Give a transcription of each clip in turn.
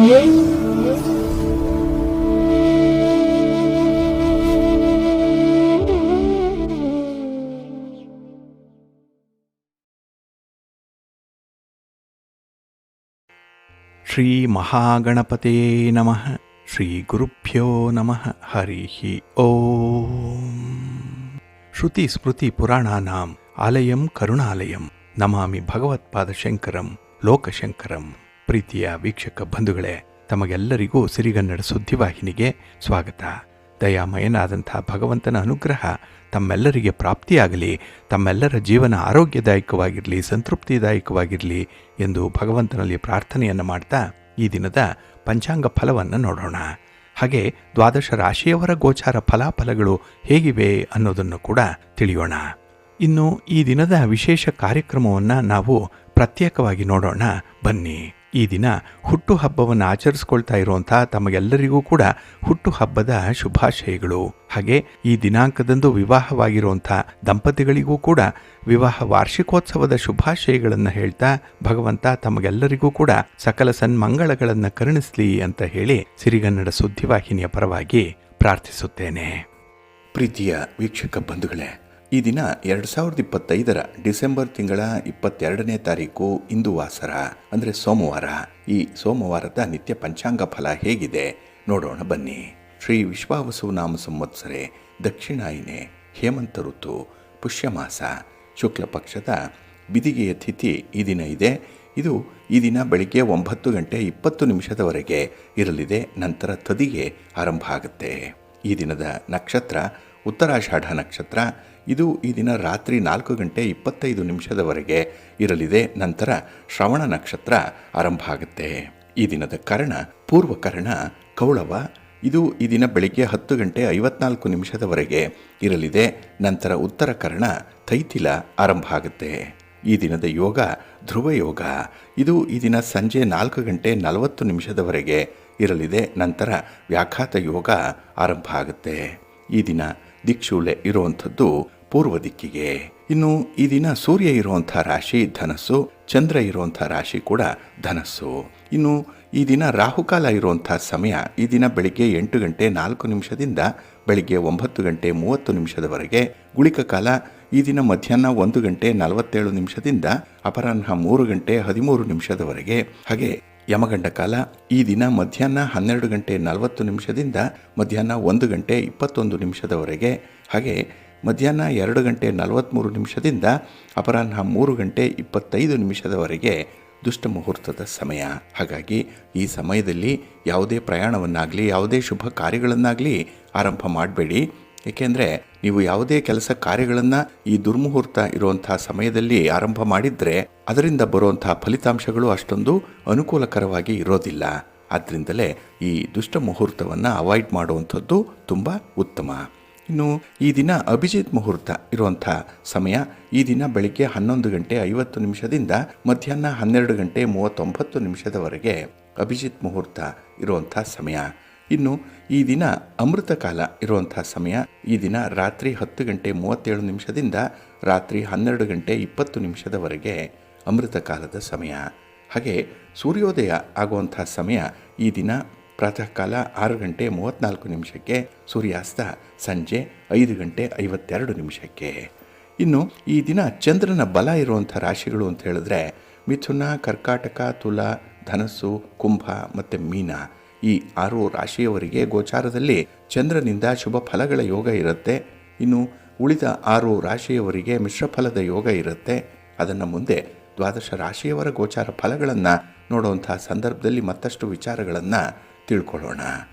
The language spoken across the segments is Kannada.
ಶ್ರೀ ಮಹಾಗಣಪತೇ ನಮಃ. ಶ್ರೀ ಗುರುಭ್ಯೋ ನಮಃ. ಹರಿ ಓಂ. ಶ್ರುತಿ ಸ್ಮೃತಿ ಪುರಾಣಾನಾಂ ಆಲಯಂ ಕರುಣಾಲಯಂ ನಮಾಮಿ ಭಗವತ್ಪಾದಶಂಕರಂ ಲೋಕಶಂಕರಂ. ಪ್ರೀತಿಯ ವೀಕ್ಷಕ ಬಂಧುಗಳೇ, ತಮಗೆಲ್ಲರಿಗೂ ಸಿರಿಗನ್ನಡ ಸುದ್ದಿವಾಹಿನಿಗೆ ಸ್ವಾಗತ. ದಯಾಮಯನಾದಂಥ ಭಗವಂತನ ಅನುಗ್ರಹ ತಮ್ಮೆಲ್ಲರಿಗೆ ಪ್ರಾಪ್ತಿಯಾಗಲಿ, ತಮ್ಮೆಲ್ಲರ ಜೀವನ ಆರೋಗ್ಯದಾಯಕವಾಗಿರಲಿ, ಸಂತೃಪ್ತಿದಾಯಕವಾಗಿರಲಿ ಎಂದು ಭಗವಂತನಲ್ಲಿ ಪ್ರಾರ್ಥನೆಯನ್ನು ಮಾಡ್ತಾ ಈ ದಿನದ ಪಂಚಾಂಗ ಫಲವನ್ನು ನೋಡೋಣ. ಹಾಗೆ ದ್ವಾದಶ ರಾಶಿಯವರ ಗೋಚಾರ ಫಲಾಫಲಗಳು ಹೇಗಿವೆ ಅನ್ನೋದನ್ನು ಕೂಡ ತಿಳಿಯೋಣ. ಇನ್ನು ಈ ದಿನದ ವಿಶೇಷ ಕಾರ್ಯಕ್ರಮವನ್ನು ನಾವು ಪ್ರತ್ಯೇಕವಾಗಿ ನೋಡೋಣ ಬನ್ನಿ. ಈ ದಿನ ಹುಟ್ಟುಹಬ್ಬವನ್ನು ಆಚರಿಸ್ಕೊಳ್ತಾ ಇರುವಂಥ ತಮಗೆಲ್ಲರಿಗೂ ಕೂಡ ಹುಟ್ಟುಹಬ್ಬದ ಶುಭಾಶಯಗಳು. ಹಾಗೆ ಈ ದಿನಾಂಕದಂದು ವಿವಾಹವಾಗಿರುವಂಥ ದಂಪತಿಗಳಿಗೂ ಕೂಡ ವಿವಾಹ ವಾರ್ಷಿಕೋತ್ಸವದ ಶುಭಾಶಯಗಳನ್ನು ಹೇಳ್ತಾ ಭಗವಂತ ತಮಗೆಲ್ಲರಿಗೂ ಕೂಡ ಸಕಲ ಸನ್ಮಂಗಳಗಳನ್ನು ಕರುಣಿಸಲಿ ಅಂತ ಹೇಳಿ ಸಿರಿಗನ್ನಡ ಸುದ್ದಿವಾಹಿನಿಯ ಪರವಾಗಿ ಪ್ರಾರ್ಥಿಸುತ್ತೇನೆ. ಪ್ರೀತಿಯ ವೀಕ್ಷಕ ಬಂಧುಗಳೇ, ಈ ದಿನ 2025 ಡಿಸೆಂಬರ್ ತಿಂಗಳ 22ನೇ ತಾರೀಕು ಇಂದು ವಾಸರ ಅಂದರೆ ಸೋಮವಾರ. ಈ ಸೋಮವಾರದ ನಿತ್ಯ ಪಂಚಾಂಗ ಫಲ ಹೇಗಿದೆ ನೋಡೋಣ ಬನ್ನಿ. ಶ್ರೀ ವಿಶ್ವಾವಸು ನಾಮ ಸಂವತ್ಸರೆ ದಕ್ಷಿಣಾಯಿನೆ ಹೇಮಂತ ಋತು ಪುಷ್ಯಮಾಸ ಶುಕ್ಲ ಪಕ್ಷದ ಬಿದಿಗೆಯ ತಿಥಿ ಈ ದಿನ ಇದೆ. ಇದು ಈ ದಿನ ಬೆಳಿಗ್ಗೆ 9:20 ಇರಲಿದೆ. ನಂತರ ತದಿಗೆ ಆರಂಭ ಆಗುತ್ತೆ. ಈ ದಿನದ ನಕ್ಷತ್ರ ಉತ್ತರಾಷಾಢ ನಕ್ಷತ್ರ. ಇದು ಈ ದಿನ ರಾತ್ರಿ 4:25 ಇರಲಿದೆ. ನಂತರ ಶ್ರವಣ ನಕ್ಷತ್ರ ಆರಂಭ ಆಗುತ್ತೆ. ಈ ದಿನದ ಕರ್ಣ ಪೂರ್ವಕರ್ಣ ಕೌಳವ. ಇದು ಈ ದಿನ ಬೆಳಿಗ್ಗೆ 10:54 ಇರಲಿದೆ. ನಂತರ ಉತ್ತರ ಕರ್ಣ ತೈತಿಲ ಆರಂಭ ಆಗುತ್ತೆ. ಈ ದಿನದ ಯೋಗ ಧ್ರುವ ಯೋಗ. ಇದು ಈ ದಿನ ಸಂಜೆ 4:40 ಇರಲಿದೆ. ನಂತರ ವ್ಯಾಘಾತ ಯೋಗ ಆರಂಭ ಆಗುತ್ತೆ. ಈ ದಿನ ದಿಕ್ಷೂಲೆ ಇರುವಂಥದ್ದು ಪೂರ್ವ ದಿಕ್ಕಿಗೆ. ಇನ್ನು ಈ ದಿನ ಸೂರ್ಯ ಇರುವಂಥ ರಾಶಿ ಧನಸ್ಸು, ಚಂದ್ರ ಇರುವಂಥ ರಾಶಿ ಕೂಡ ಧನಸ್ಸು. ಇನ್ನು ಈ ದಿನ ರಾಹುಕಾಲ ಇರುವಂಥ ಸಮಯ ಈ ದಿನ ಬೆಳಿಗ್ಗೆ 8:04 ಬೆಳಿಗ್ಗೆ 9:30 ಗುಳಿಕ ಕಾಲ ಈ ದಿನ ಮಧ್ಯಾಹ್ನ 1:47 ಅಪರಾಹ್ನ 3:13 ಹಾಗೆ ಯಮಗಂಡ ಕಾಲ ಈ ದಿನ ಮಧ್ಯಾಹ್ನ 12:40 ಮಧ್ಯಾಹ್ನ 1:21 ಹಾಗೆ ಮಧ್ಯಾಹ್ನ 2:43 ಅಪರಾಹ್ನ 3:25 ದುಷ್ಟ ಮುಹೂರ್ತದ ಸಮಯ. ಹಾಗಾಗಿ ಈ ಸಮಯದಲ್ಲಿ ಯಾವುದೇ ಪ್ರಯಾಣವನ್ನಾಗಲಿ ಯಾವುದೇ ಶುಭ ಕಾರ್ಯಗಳನ್ನಾಗಲಿ ಆರಂಭ ಮಾಡಬೇಡಿ. ಏಕೆಂದರೆ ನೀವು ಯಾವುದೇ ಕೆಲಸ ಕಾರ್ಯಗಳನ್ನು ಈ ದುರ್ಮುಹೂರ್ತ ಇರುವಂಥ ಸಮಯದಲ್ಲಿ ಆರಂಭ ಮಾಡಿದರೆ ಅದರಿಂದ ಬರುವಂಥ ಫಲಿತಾಂಶಗಳು ಅಷ್ಟೊಂದು ಅನುಕೂಲಕರವಾಗಿ ಇರೋದಿಲ್ಲ. ಆದ್ದರಿಂದಲೇ ಈ ದುಷ್ಟ ಮುಹೂರ್ತವನ್ನು ಅವಾಯ್ಡ್ ಮಾಡುವಂಥದ್ದು ತುಂಬ ಉತ್ತಮ. ಇನ್ನು ಈ ದಿನ ಅಭಿಜಿತ್ ಮುಹೂರ್ತ ಇರುವಂಥ ಸಮಯ ಈ ದಿನ ಬೆಳಿಗ್ಗೆ 11:50 ಮಧ್ಯಾಹ್ನ 12:39 ಅಭಿಜಿತ್ ಮುಹೂರ್ತ ಇರುವಂಥ ಸಮಯ. ಇನ್ನು ಈ ದಿನ ಅಮೃತ ಕಾಲ ಇರುವಂಥ ಸಮಯ ಈ ದಿನ ರಾತ್ರಿ 10:37 ರಾತ್ರಿ 12:20 ಅಮೃತ ಕಾಲದ ಸಮಯ. ಹಾಗೆ ಸೂರ್ಯೋದಯ ಆಗುವಂಥ ಸಮಯ ಈ ದಿನ ಪ್ರಾತಃ ಕಾಲ 6:34 ಸೂರ್ಯಾಸ್ತ ಸಂಜೆ 5:52. ಇನ್ನು ಈ ದಿನ ಚಂದ್ರನ ಬಲ ಇರುವಂಥ ರಾಶಿಗಳು ಅಂತ ಹೇಳಿದ್ರೆ ಮಿಥುನ, ಕರ್ಕಾಟಕ, ತುಲಾ, ಧನಸ್ಸು, ಕುಂಭ ಮತ್ತು ಮೀನ. ಈ 6 ರಾಶಿಯವರಿಗೆ ಗೋಚಾರದಲ್ಲಿ ಚಂದ್ರನಿಂದ ಶುಭ ಫಲಗಳ ಯೋಗ ಇರುತ್ತೆ. ಇನ್ನು ಉಳಿದ 6 ರಾಶಿಯವರಿಗೆ ಮಿಶ್ರ ಫಲದ ಯೋಗ ಇರುತ್ತೆ. ಅದನ್ನು ಮುಂದೆ ದ್ವಾದಶ ರಾಶಿಯವರ ಗೋಚಾರ ಫಲಗಳನ್ನು ನೋಡುವಂಥ ಸಂದರ್ಭದಲ್ಲಿ ಮತ್ತಷ್ಟು ವಿಚಾರಗಳನ್ನು ತಿಳ್ಕೊಳ್ಳೋಣ.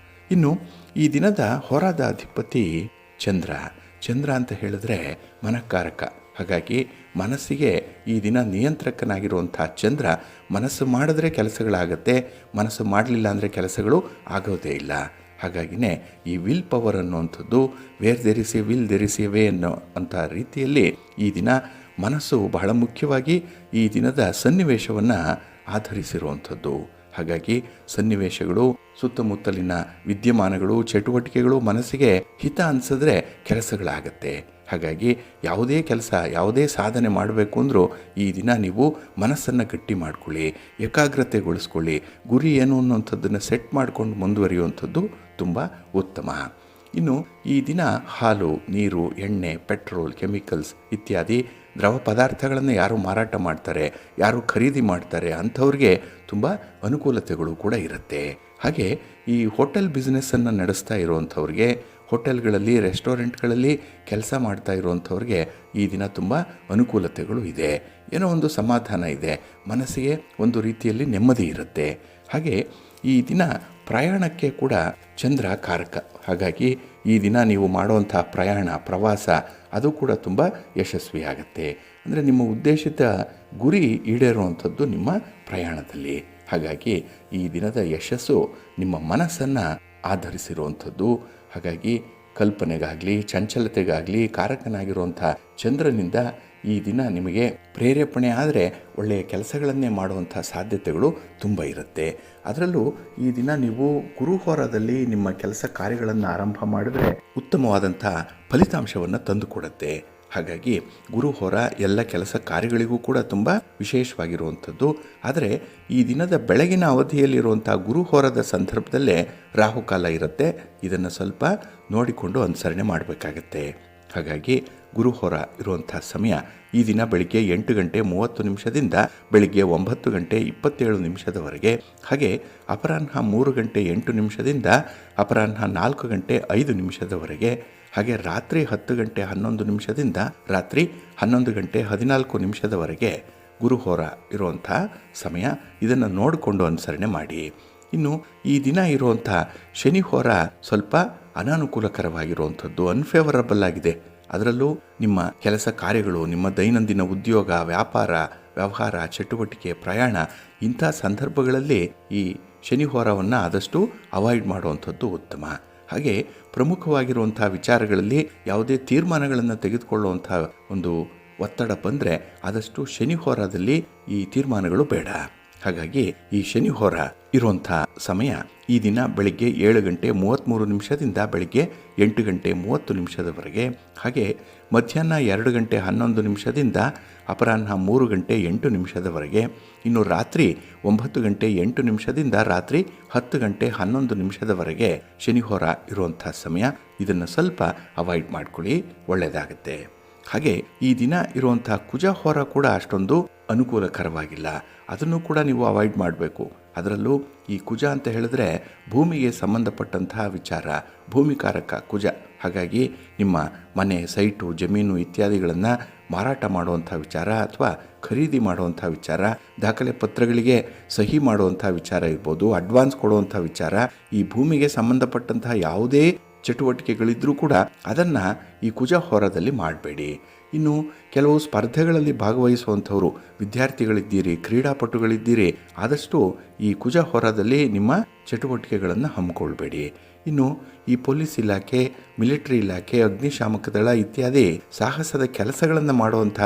ಇನ್ನು ಈ ದಿನದ ಹೊರದ ಅಧಿಪತಿ ಚಂದ್ರ. ಚಂದ್ರ ಅಂತ ಹೇಳಿದ್ರೆ ಮನಃಕಾರಕ. ಹಾಗಾಗಿ ಮನಸ್ಸಿಗೆ ಈ ದಿನ ನಿಯಂತ್ರಕನಾಗಿರುವಂಥ ಚಂದ್ರ ಮನಸ್ಸು ಮಾಡಿದ್ರೆ ಕೆಲಸಗಳಾಗತ್ತೆ, ಮನಸ್ಸು ಮಾಡಲಿಲ್ಲ ಅಂದರೆ ಕೆಲಸಗಳು ಆಗೋದೇ ಇಲ್ಲ. ಹಾಗಾಗಿನೇ ಈ ವಿಲ್ ಪವರ್ ಅನ್ನುವಂಥದ್ದು where there is a will there is a way ಅನ್ನೋ ಅಂಥ ರೀತಿಯಲ್ಲಿ ಈ ದಿನ ಮನಸ್ಸು ಬಹಳ ಮುಖ್ಯವಾಗಿ ಈ ದಿನದ ಸನ್ನಿವೇಶವನ್ನು ಆಧರಿಸಿರುವಂಥದ್ದು. ಹಾಗಾಗಿ ಸನ್ನಿವೇಶಗಳು, ಸುತ್ತಮುತ್ತಲಿನ ವಿದ್ಯಮಾನಗಳು, ಚಟುವಟಿಕೆಗಳು ಮನಸ್ಸಿಗೆ ಹಿತ ಅನಿಸಿದ್ರೆ ಕೆಲಸಗಳಾಗತ್ತೆ. ಹಾಗಾಗಿ ಯಾವುದೇ ಕೆಲಸ, ಯಾವುದೇ ಸಾಧನೆ ಮಾಡಬೇಕು ಅಂದರೂ ಈ ದಿನ ನೀವು ಮನಸ್ಸನ್ನು ಗಟ್ಟಿ ಮಾಡಿಕೊಳ್ಳಿ, ಏಕಾಗ್ರತೆಗೊಳಿಸ್ಕೊಳ್ಳಿ, ಗುರಿ ಏನು ಅನ್ನೋಂಥದ್ದನ್ನು ಸೆಟ್ ಮಾಡಿಕೊಂಡು ಮುಂದುವರಿಯುವಂಥದ್ದು ತುಂಬ ಉತ್ತಮ. ಇನ್ನು ಈ ದಿನ ಹಾಲು, ನೀರು, ಎಣ್ಣೆ, ಪೆಟ್ರೋಲ್, ಕೆಮಿಕಲ್ಸ್ ಇತ್ಯಾದಿ ದ್ರವ ಪದಾರ್ಥಗಳನ್ನು ಯಾರು ಮಾರಾಟ ಮಾಡ್ತಾರೆ, ಯಾರು ಖರೀದಿ ಮಾಡ್ತಾರೆ ಅಂಥವ್ರಿಗೆ ತುಂಬ ಅನುಕೂಲತೆಗಳು ಕೂಡ ಇರುತ್ತೆ. ಹಾಗೆ ಈ ಹೋಟೆಲ್ ಬಿಸ್ನೆಸ್ಸನ್ನು ನಡೆಸ್ತಾ ಇರುವಂಥವ್ರಿಗೆ, ಹೋಟೆಲ್ಗಳಲ್ಲಿ, ರೆಸ್ಟೋರೆಂಟ್ಗಳಲ್ಲಿ ಕೆಲಸ ಮಾಡ್ತಾ ಇರುವಂಥವ್ರಿಗೆ ಈ ದಿನ ತುಂಬ ಅನುಕೂಲತೆಗಳು ಇದೆ. ಏನೋ ಒಂದು ಸಮಾಧಾನ ಇದೆ, ಮನಸ್ಸಿಗೆ ಒಂದು ರೀತಿಯಲ್ಲಿ ನೆಮ್ಮದಿ ಇರುತ್ತೆ. ಹಾಗೆ ಈ ದಿನ ಪ್ರಯಾಣಕ್ಕೆ ಕೂಡ ಚಂದ್ರ ಕಾರಕ. ಹಾಗಾಗಿ ಈ ದಿನ ನೀವು ಮಾಡುವಂಥ ಪ್ರವಾಸ ಅದು ಕೂಡ ತುಂಬ ಯಶಸ್ವಿಯಾಗತ್ತೆ. ಅಂದರೆ ನಿಮ್ಮ ಉದ್ದೇಶಿತ ಗುರಿ ಈಡೇರುವಂಥದ್ದು ನಿಮ್ಮ ಪ್ರಯಾಣದಲ್ಲಿ. ಹಾಗಾಗಿ ಈ ದಿನದ ಯಶಸ್ಸು ನಿಮ್ಮ ಮನಸ್ಸನ್ನು ಆಧರಿಸಿರುವಂಥದ್ದು. ಹಾಗಾಗಿ ಕಲ್ಪನೆಗಾಗಲಿ, ಚಂಚಲತೆಗಾಗಲಿ ಕಾರಕನಾಗಿರುವಂಥ ಚಂದ್ರನಿಂದ ಈ ದಿನ ನಿಮಗೆ ಪ್ರೇರೇಪಣೆ ಆದರೆ ಒಳ್ಳೆಯ ಕೆಲಸಗಳನ್ನೇ ಮಾಡುವಂಥ ಸಾಧ್ಯತೆಗಳು ತುಂಬ ಇರುತ್ತೆ. ಅದರಲ್ಲೂ ಈ ದಿನ ನೀವು ಗುರುಹೋರದಲ್ಲಿ ನಿಮ್ಮ ಕೆಲಸ ಕಾರ್ಯಗಳನ್ನು ಆರಂಭ ಮಾಡಿದ್ರೆ ಉತ್ತಮವಾದಂಥ ಫಲಿತಾಂಶವನ್ನು ತಂದುಕೊಡುತ್ತೆ. ಹಾಗಾಗಿ ಗುರುಹೋರ ಎಲ್ಲ ಕೆಲಸ ಕಾರ್ಯಗಳಿಗೂ ಕೂಡ ತುಂಬ ವಿಶೇಷವಾಗಿರುವಂಥದ್ದು. ಆದರೆ ಈ ದಿನದ ಬೆಳಗಿನ ಅವಧಿಯಲ್ಲಿರುವಂಥ ಗುರುಹೋರದ ಸಂದರ್ಭದಲ್ಲೇ ರಾಹುಕಾಲ ಇರುತ್ತೆ. ಇದನ್ನು ಸ್ವಲ್ಪ ನೋಡಿಕೊಂಡು ಅನುಸರಣೆ ಮಾಡಬೇಕಾಗತ್ತೆ. ಹಾಗಾಗಿ ಗುರುಹೋರ ಇರುವಂಥ ಸಮಯ ಈ ದಿನ ಬೆಳಿಗ್ಗೆ 8 ಗಂಟೆ 30 ನಿಮಿಷದಿಂದ ಬೆಳಿಗ್ಗೆ 9 ಗಂಟೆ 27 ನಿಮಿಷದವರೆಗೆ. ಹಾಗೆ ಅಪರಾಹ್ನ 3 ಗಂಟೆ 8 ನಿಮಿಷದಿಂದ ಅಪರಾಹ್ನ 4 ಗಂಟೆ 5 ನಿಮಿಷದವರೆಗೆ. ಹಾಗೆ ರಾತ್ರಿ 10 ಗಂಟೆ 11 ನಿಮಿಷದಿಂದ ರಾತ್ರಿ 11 ಗಂಟೆ 14 ನಿಮಿಷದವರೆಗೆ ಗುರುಹೋರ ಇರುವಂಥ ಸಮಯ. ಇದನ್ನು ನೋಡಿಕೊಂಡು ಅನುಸರಣೆ ಮಾಡಿ. ಇನ್ನು ಈ ದಿನ ಇರುವಂಥ ಶನಿಹೋರ ಸ್ವಲ್ಪ ಅನಾನುಕೂಲಕರವಾಗಿರುವಂಥದ್ದು, ಅನ್ಫೇವರಬಲ್ ಆಗಿದೆ. ಅದರಲ್ಲೂ ನಿಮ್ಮ ಕೆಲಸ ಕಾರ್ಯಗಳು, ನಿಮ್ಮ ದೈನಂದಿನ ಉದ್ಯೋಗ, ವ್ಯಾಪಾರ, ವ್ಯವಹಾರ, ಚಟುವಟಿಕೆ, ಪ್ರಯಾಣ ಇಂಥ ಸಂದರ್ಭಗಳಲ್ಲಿ ಈ ಶನಿಹೋರವನ್ನು ಆದಷ್ಟು ಅವಾಯ್ಡ್ ಮಾಡುವಂಥದ್ದು ಉತ್ತಮ. ಹಾಗೆ ಪ್ರಮುಖವಾಗಿರುವಂಥ ವಿಚಾರಗಳಲ್ಲಿ ಯಾವುದೇ ತೀರ್ಮಾನಗಳನ್ನು ತೆಗೆದುಕೊಳ್ಳುವಂಥ ಒಂದು ಒತ್ತಡ ಬಂದರೆ ಆದಷ್ಟು ಶನಿಹೋರದಲ್ಲಿ ಈ ತೀರ್ಮಾನಗಳು ಬೇಡ. ಹಾಗಾಗಿ ಈ ಶನಿಹೋರ ಇರುವಂಥ ಸಮಯ ಈ ದಿನ ಬೆಳಿಗ್ಗೆ 7 ಗಂಟೆ 33 ನಿಮಿಷದಿಂದ ಬೆಳಿಗ್ಗೆ 8 ಗಂಟೆ 30 ನಿಮಿಷದವರೆಗೆ. ಹಾಗೆ ಮಧ್ಯಾಹ್ನ 2 ಗಂಟೆ 11 ನಿಮಿಷದಿಂದ ಅಪರಾಹ್ನ 3 ಗಂಟೆ 8 ನಿಮಿಷದವರೆಗೆ. ಇನ್ನು ರಾತ್ರಿ 9 ಗಂಟೆ 8 ನಿಮಿಷದಿಂದ ರಾತ್ರಿ 10 ಗಂಟೆ 11 ನಿಮಿಷದವರೆಗೆ ಶನಿಹೋರ ಇರುವಂಥ ಸಮಯ. ಇದನ್ನು ಸ್ವಲ್ಪ ಅವಾಯ್ಡ್ ಮಾಡ್ಕೊಳ್ಳಿ, ಒಳ್ಳೆಯದಾಗುತ್ತೆ. ಹಾಗೆ ಈ ದಿನ ಇರುವಂಥ ಕುಜಹೋರ ಕೂಡ ಅಷ್ಟೊಂದು ಅನುಕೂಲಕರವಾಗಿಲ್ಲ. ಅದನ್ನು ಕೂಡ ನೀವು ಅವಾಯ್ಡ್ ಮಾಡಬೇಕು. ಅದರಲ್ಲೂ ಈ ಕುಜ ಅಂತ ಹೇಳಿದ್ರೆ ಭೂಮಿಗೆ ಸಂಬಂಧಪಟ್ಟಂತಹ ವಿಚಾರ, ಭೂಮಿಕಾರಕ ಕುಜ. ಹಾಗಾಗಿ ನಿಮ್ಮ ಮನೆ, ಸೈಟು, ಜಮೀನು ಇತ್ಯಾದಿಗಳನ್ನು ಮಾರಾಟ ಮಾಡುವಂಥ ವಿಚಾರ ಅಥವಾ ಖರೀದಿ ಮಾಡುವಂಥ ವಿಚಾರ, ದಾಖಲೆ ಪತ್ರಗಳಿಗೆ ಸಹಿ ಮಾಡುವಂಥ ವಿಚಾರ ಇರ್ಬೋದು, ಅಡ್ವಾನ್ಸ್ ಕೊಡುವಂಥ ವಿಚಾರ, ಈ ಭೂಮಿಗೆ ಸಂಬಂಧಪಟ್ಟಂತಹ ಯಾವುದೇ ಚಟುವಟಿಕೆಗಳಿದ್ದರೂ ಕೂಡ ಅದನ್ನು ಈ ಕುಜಹೋರದಲ್ಲಿ ಮಾಡಬೇಡಿ. ಇನ್ನು ಕೆಲವು ಸ್ಪರ್ಧೆಗಳಲ್ಲಿ ಭಾಗವಹಿಸುವಂಥವರು ವಿದ್ಯಾರ್ಥಿಗಳಿದ್ದೀರಿ, ಕ್ರೀಡಾಪಟುಗಳಿದ್ದೀರಿ, ಆದಷ್ಟು ಈ ಕುಜಹೋರದಲ್ಲಿ ನಿಮ್ಮ ಚಟುವಟಿಕೆಗಳನ್ನು ಹಮ್ಮಿಕೊಳ್ಬೇಡಿ. ಇನ್ನು ಈ ಪೊಲೀಸ್ ಇಲಾಖೆ, ಮಿಲಿಟರಿ ಇಲಾಖೆ, ಅಗ್ನಿಶಾಮಕ ದಳ ಇತ್ಯಾದಿ ಸಾಹಸದ ಕೆಲಸಗಳನ್ನು ಮಾಡುವಂಥ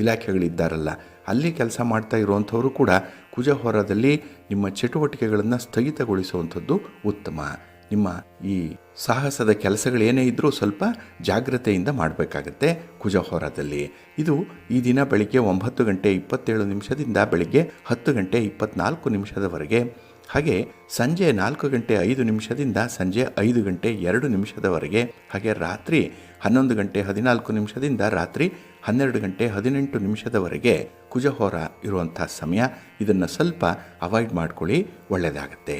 ಇಲಾಖೆಗಳಿದ್ದಾರಲ್ಲ, ಅಲ್ಲಿ ಕೆಲಸ ಮಾಡ್ತಾ ಇರುವಂಥವರು ಕೂಡ ಕುಜಹೋರದಲ್ಲಿ ನಿಮ್ಮ ಚಟುವಟಿಕೆಗಳನ್ನು ಸ್ಥಗಿತಗೊಳಿಸುವಂಥದ್ದು ಉತ್ತಮ. ನಿಮ್ಮ ಈ ಸಾಹಸದ ಕೆಲಸಗಳೇನೇ ಇದ್ದರೂ ಸ್ವಲ್ಪ ಜಾಗ್ರತೆಯಿಂದ ಮಾಡಬೇಕಾಗತ್ತೆ ಕುಜಹೋರದಲ್ಲಿ. ಇದು ಈ ದಿನ ಬೆಳಿಗ್ಗೆ 9 ಗಂಟೆ 27 ನಿಮಿಷದಿಂದ ಬೆಳಿಗ್ಗೆ 10 ಗಂಟೆ 24 ನಿಮಿಷದವರೆಗೆ. ಹಾಗೆ ಸಂಜೆ 4 ಗಂಟೆ 5 ನಿಮಿಷದಿಂದ ಸಂಜೆ 5 ಗಂಟೆ 2 ನಿಮಿಷದವರೆಗೆ. ಹಾಗೆ ರಾತ್ರಿ 11 ಗಂಟೆ 14 ನಿಮಿಷದಿಂದ ರಾತ್ರಿ 12 ಗಂಟೆ 18 ನಿಮಿಷದವರೆಗೆ ಕುಜಹೋರ ಇರುವಂಥ ಸಮಯ. ಇದನ್ನು ಸ್ವಲ್ಪ ಅವಾಯ್ಡ್ ಮಾಡ್ಕೊಳ್ಳಿ, ಒಳ್ಳೆಯದಾಗತ್ತೆ.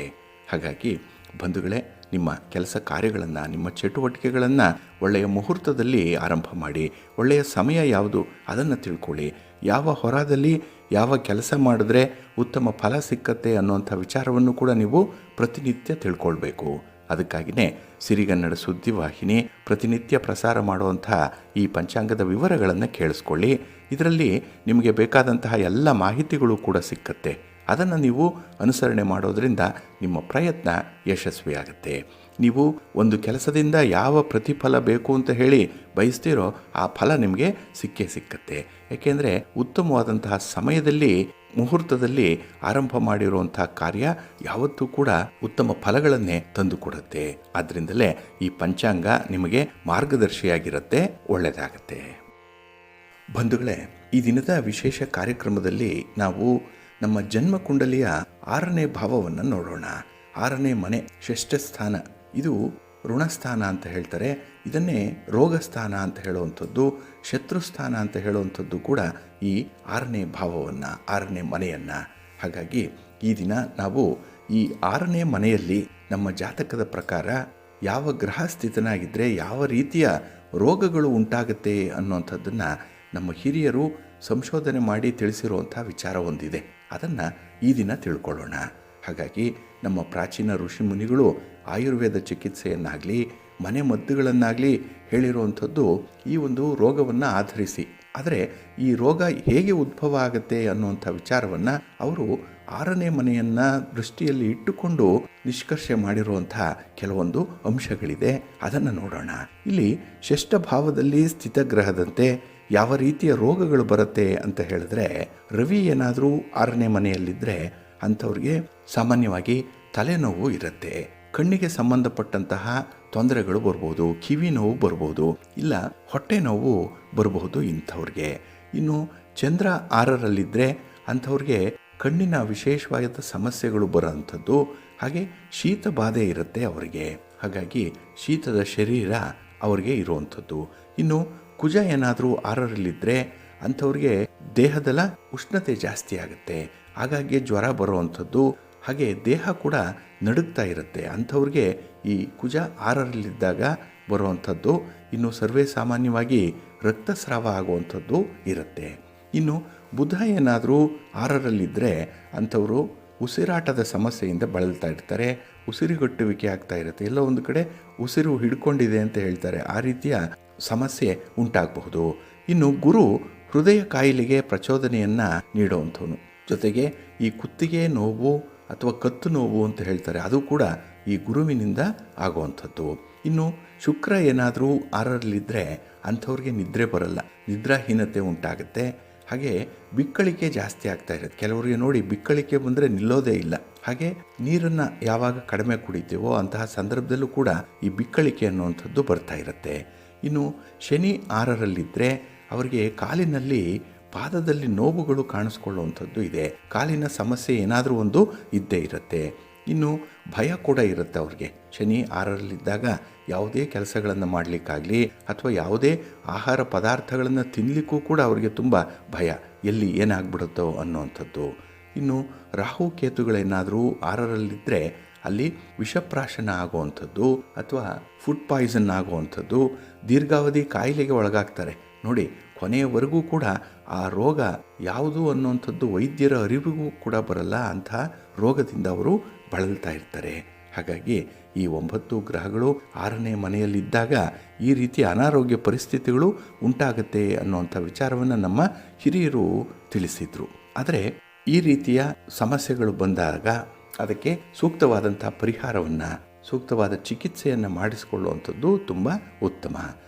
ಹಾಗಾಗಿ ಬಂಧುಗಳೇ, ನಿಮ್ಮ ಕೆಲಸ ಕಾರ್ಯಗಳನ್ನು, ನಿಮ್ಮ ಚಟುವಟಿಕೆಗಳನ್ನು ಒಳ್ಳೆಯ ಮುಹೂರ್ತದಲ್ಲಿ ಆರಂಭ ಮಾಡಿ. ಒಳ್ಳೆಯ ಸಮಯ ಯಾವುದು ಅದನ್ನು ತಿಳ್ಕೊಳ್ಳಿ. ಯಾವ ಹೊರದಲ್ಲಿ ಯಾವ ಕೆಲಸ ಮಾಡಿದ್ರೆ ಉತ್ತಮ ಫಲ ಸಿಕ್ಕತ್ತೆ ಅನ್ನುವಂಥ ವಿಚಾರವನ್ನು ಕೂಡ ನೀವು ಪ್ರತಿನಿತ್ಯ ತಿಳ್ಕೊಳ್ಬೇಕು. ಅದಕ್ಕಾಗಿಯೇ ಸಿರಿಗನ್ನಡ ಸುದ್ದಿವಾಹಿನಿ ಪ್ರತಿನಿತ್ಯ ಪ್ರಸಾರ ಮಾಡುವಂಥ ಈ ಪಂಚಾಂಗದ ವಿವರಗಳನ್ನು ಕೇಳಿಸ್ಕೊಳ್ಳಿ. ಇದರಲ್ಲಿ ನಿಮಗೆ ಬೇಕಾದಂತಹ ಎಲ್ಲ ಮಾಹಿತಿಗಳು ಕೂಡ ಸಿಕ್ಕತ್ತೆ. ಅದನ್ನು ನೀವು ಅನುಸರಣೆ ಮಾಡೋದರಿಂದ ನಿಮ್ಮ ಪ್ರಯತ್ನ ಯಶಸ್ವಿಯಾಗುತ್ತೆ. ನೀವು ಒಂದು ಕೆಲಸದಿಂದ ಯಾವ ಪ್ರತಿಫಲ ಬೇಕು ಅಂತ ಹೇಳಿ ಬಯಸ್ತೀರೋ ಆ ಫಲ ನಿಮಗೆ ಸಿಕ್ಕೇ ಸಿಕ್ಕತ್ತೆ. ಏಕೆಂದರೆ ಉತ್ತಮವಾದಂತಹ ಸಮಯದಲ್ಲಿ ಮುಹೂರ್ತದಲ್ಲಿ ಆರಂಭ ಮಾಡಿರುವಂಥ ಕಾರ್ಯ ಯಾವತ್ತೂ ಕೂಡ ಉತ್ತಮ ಫಲಗಳನ್ನೇ ತಂದುಕೊಡುತ್ತೆ. ಆದ್ದರಿಂದಲೇ ಈ ಪಂಚಾಂಗ ನಿಮಗೆ ಮಾರ್ಗದರ್ಶಿಯಾಗಿರುತ್ತೆ, ಒಳ್ಳೆಯದಾಗತ್ತೆ. ಬಂಧುಗಳೇ, ಈ ದಿನದ ವಿಶೇಷ ಕಾರ್ಯಕ್ರಮದಲ್ಲಿ ನಾವು ನಮ್ಮ ಜನ್ಮ ಕುಂಡಲಿಯ 6ನೇ ಭಾವವನ್ನು ನೋಡೋಣ. 6ನೇ ಮನೆ ಷಷ್ಠ ಸ್ಥಾನ, ಇದು ಋಣಸ್ಥಾನ ಅಂತ ಹೇಳ್ತಾರೆ. ಇದನ್ನೇ ರೋಗಸ್ಥಾನ ಅಂತ ಹೇಳುವಂಥದ್ದು, ಶತ್ರುಸ್ಥಾನ ಅಂತ ಹೇಳುವಂಥದ್ದು ಕೂಡ ಈ 6ನೇ ಭಾವವನ್ನು, 6ನೇ ಮನೆಯನ್ನು. ಹಾಗಾಗಿ ಈ ದಿನ ನಾವು ಈ 6ನೇ ಮನೆಯಲ್ಲಿ ನಮ್ಮ ಜಾತಕದ ಪ್ರಕಾರ ಯಾವ ಗ್ರಹ ಸ್ಥಿತನಾಗಿದ್ದರೆ ಯಾವ ರೀತಿಯ ರೋಗಗಳು ಉಂಟಾಗುತ್ತೆ ಅನ್ನುವಂಥದ್ದನ್ನು ನಮ್ಮ ಹಿರಿಯರು ಸಂಶೋಧನೆ ಮಾಡಿ ತಿಳಿಸಿರುವಂಥ ವಿಚಾರ ಹೊಂದಿದೆ. ಅದನ್ನು ಈ ದಿನ ತಿಳ್ಕೊಳ್ಳೋಣ. ಹಾಗಾಗಿ ನಮ್ಮ ಪ್ರಾಚೀನ ಋಷಿ ಮುನಿಗಳು ಆಯುರ್ವೇದ ಚಿಕಿತ್ಸೆಯನ್ನಾಗಲಿ ಮನೆ ಮದ್ದುಗಳನ್ನಾಗಲಿ ಹೇಳಿರುವಂಥದ್ದು ಈ ಒಂದು ರೋಗವನ್ನು ಆಧರಿಸಿ. ಆದರೆ ಈ ರೋಗ ಹೇಗೆ ಉದ್ಭವ ಆಗುತ್ತೆ ಅನ್ನುವಂಥ ವಿಚಾರವನ್ನು ಅವರು 6ನೇ ಮನೆಯನ್ನು ದೃಷ್ಟಿಯಲ್ಲಿ ಇಟ್ಟುಕೊಂಡು ನಿಷ್ಕರ್ಷೆ ಮಾಡಿರುವಂಥ ಕೆಲವೊಂದು ಅಂಶಗಳಿದೆ. ಅದನ್ನು ನೋಡೋಣ. ಇಲ್ಲಿ ಷಷ್ಠ ಭಾವದಲ್ಲಿ ಸ್ಥಿತಗ್ರಹದಂತೆ ಯಾವ ರೀತಿಯ ರೋಗಗಳು ಬರುತ್ತೆ ಅಂತ ಹೇಳಿದ್ರೆ, ರವಿ ಏನಾದರೂ 6ನೇ ಮನೆಯಲ್ಲಿದ್ದರೆ ಅಂಥವ್ರಿಗೆ ಸಾಮಾನ್ಯವಾಗಿ ತಲೆನೋವು ಇರುತ್ತೆ, ಕಣ್ಣಿಗೆ ಸಂಬಂಧಪಟ್ಟಂತಹ ತೊಂದರೆಗಳು ಬರ್ಬೋದು, ಕಿವಿ ನೋವು ಬರ್ಬೋದು, ಇಲ್ಲ ಹೊಟ್ಟೆ ನೋವು ಬರಬಹುದು ಇಂಥವ್ರಿಗೆ. ಇನ್ನು ಚಂದ್ರ 6ರಲ್ಲಿದ್ದರೆ ಅಂಥವ್ರಿಗೆ ಕಣ್ಣಿನ ವಿಶೇಷವಾದ ಸಮಸ್ಯೆಗಳು ಬರೋವಂಥದ್ದು, ಹಾಗೆ ಶೀತ ಬಾಧೆ ಇರುತ್ತೆ ಅವರಿಗೆ. ಹಾಗಾಗಿ ಶೀತದ ಶರೀರ ಅವರಿಗೆ ಇರುವಂಥದ್ದು. ಇನ್ನು ಕುಜ ಏನಾದರೂ 6ರಲ್ಲಿದ್ದರೆ ಅಂಥವ್ರಿಗೆ ದೇಹದಲ್ಲ ಉಷ್ಣತೆ ಜಾಸ್ತಿ ಆಗುತ್ತೆ, ಹಾಗಾಗಿ ಜ್ವರ ಬರುವಂಥದ್ದು, ಹಾಗೆ ದೇಹ ಕೂಡ ನಡುಗ್ತಾ ಇರುತ್ತೆ ಅಂಥವ್ರಿಗೆ ಈ ಕುಜ 6ರಲ್ಲಿದ್ದಾಗ ಬರುವಂಥದ್ದು. ಇನ್ನು ಸರ್ವೇ ಸಾಮಾನ್ಯವಾಗಿ ರಕ್ತಸ್ರಾವ ಆಗುವಂಥದ್ದು ಇರುತ್ತೆ. ಇನ್ನು ಬುಧ ಏನಾದರೂ 6ರಲ್ಲಿದ್ದರೆ ಅಂಥವರು ಉಸಿರಾಟದ ಸಮಸ್ಯೆಯಿಂದ ಬಳಲ್ತಾ ಇರ್ತಾರೆ, ಉಸಿರುಗಟ್ಟುವಿಕೆ ಆಗ್ತಾ ಇರುತ್ತೆ, ಎಲ್ಲ ಒಂದು ಕಡೆ ಉಸಿರು ಹಿಡ್ಕೊಂಡಿದೆ ಅಂತ ಹೇಳ್ತಾರೆ, ಆ ರೀತಿಯ ಸಮಸ್ಯೆ ಉಂಟಾಗಬಹುದು. ಇನ್ನು ಗುರು ಹೃದಯ ಕಾಯಿಲೆಗೆ ಪ್ರಚೋದನೆಯನ್ನು ನೀಡುವಂಥವನು, ಜೊತೆಗೆ ಈ ಕುತ್ತಿಗೆ ನೋವು ಅಥವಾ ಕತ್ತು ನೋವು ಅಂತ ಹೇಳ್ತಾರೆ, ಅದು ಕೂಡ ಈ ಗುರುವಿನಿಂದ ಆಗುವಂಥದ್ದು. ಇನ್ನು ಶುಕ್ರ ಏನಾದರೂ 6ರಲ್ಲಿದ್ದರೆ ಅಂಥವ್ರಿಗೆ ನಿದ್ರೆ ಬರಲ್ಲ, ನಿದ್ರಾಹೀನತೆ ಉಂಟಾಗುತ್ತೆ, ಹಾಗೆ ಬಿಕ್ಕಳಿಕೆ ಜಾಸ್ತಿ ಆಗ್ತಾ ಇರುತ್ತೆ. ಕೆಲವರಿಗೆ ನೋಡಿ ಬಿಕ್ಕಳಿಕೆ ಬಂದರೆ ನಿಲ್ಲೋದೇ ಇಲ್ಲ. ಹಾಗೆ ನೀರನ್ನು ಯಾವಾಗ ಕಡಿಮೆ ಕುಡಿತೀವೋ ಅಂತಹ ಸಂದರ್ಭದಲ್ಲೂ ಕೂಡ ಈ ಬಿಕ್ಕಳಿಕೆ ಅನ್ನುವಂಥದ್ದು ಬರ್ತಾ ಇರುತ್ತೆ. ಇನ್ನು ಶನಿ 6ರಲ್ಲಿದ್ದರೆ ಅವರಿಗೆ ಕಾಲಿನಲ್ಲಿ ಪಾದದಲ್ಲಿ ನೋವುಗಳು ಕಾಣಿಸ್ಕೊಳ್ಳುವಂಥದ್ದು ಇದೆ, ಕಾಲಿನ ಸಮಸ್ಯೆ ಏನಾದರೂ ಒಂದು ಇದ್ದೇ ಇರುತ್ತೆ. ಇನ್ನು ಭಯ ಕೂಡ ಇರುತ್ತೆ ಅವ್ರಿಗೆ. ಶನಿ 6ರಲ್ಲಿದ್ದಾಗ ಯಾವುದೇ ಕೆಲಸಗಳನ್ನು ಮಾಡಲಿಕ್ಕಾಗಲಿ ಅಥವಾ ಯಾವುದೇ ಆಹಾರ ಪದಾರ್ಥಗಳನ್ನು ತಿನ್ನಲಿಕ್ಕೂ ಕೂಡ ಅವರಿಗೆ ತುಂಬ ಭಯ, ಎಲ್ಲಿ ಏನಾಗ್ಬಿಡುತ್ತೋ ಅನ್ನುವಂಥದ್ದು. ಇನ್ನು ರಾಹು ಕೇತುಗಳೇನಾದರೂ 6ರಲ್ಲಿದ್ದರೆ ಅಲ್ಲಿ ವಿಷಪ್ರಾಶನ ಆಗುವಂಥದ್ದು ಅಥವಾ ಫುಡ್ ಪಾಯ್ಸನ್ ಆಗುವಂಥದ್ದು, ದೀರ್ಘಾವಧಿ ಕಾಯಿಲೆಗೆ ಒಳಗಾಗ್ತಾರೆ ನೋಡಿ. ಕೊನೆಯವರೆಗೂ ಕೂಡ ಆ ರೋಗ ಯಾವುದು ಅನ್ನುವಂಥದ್ದು ವೈದ್ಯರ ಅರಿವಿಗೂ ಕೂಡ ಬರಲ್ಲ, ಅಂಥ ರೋಗದಿಂದ ಅವರು ಬಳಲ್ತಾ ಇರ್ತಾರೆ. ಹಾಗಾಗಿ ಈ 9 ಗ್ರಹಗಳು 6ನೇ ಮನೆಯಲ್ಲಿದ್ದಾಗ ಈ ರೀತಿಯ ಅನಾರೋಗ್ಯ ಪರಿಸ್ಥಿತಿಗಳು ಉಂಟಾಗುತ್ತೆ ಅನ್ನುವಂಥ ವಿಚಾರವನ್ನು ನಮ್ಮ ಹಿರಿಯರು ತಿಳಿಸಿದರು. ಆದರೆ ಈ ರೀತಿಯ ಸಮಸ್ಯೆಗಳು ಬಂದಾಗ ಅದಕ್ಕೆ ಸೂಕ್ತವಾದಂಥ ಪರಿಹಾರವನ್ನು, ಸೂಕ್ತವಾದ ಚಿಕಿತ್ಸೆಯನ್ನು ಮಾಡಿಸಿಕೊಳ್ಳುವಂಥದ್ದು ತುಂಬ ಉತ್ತಮ.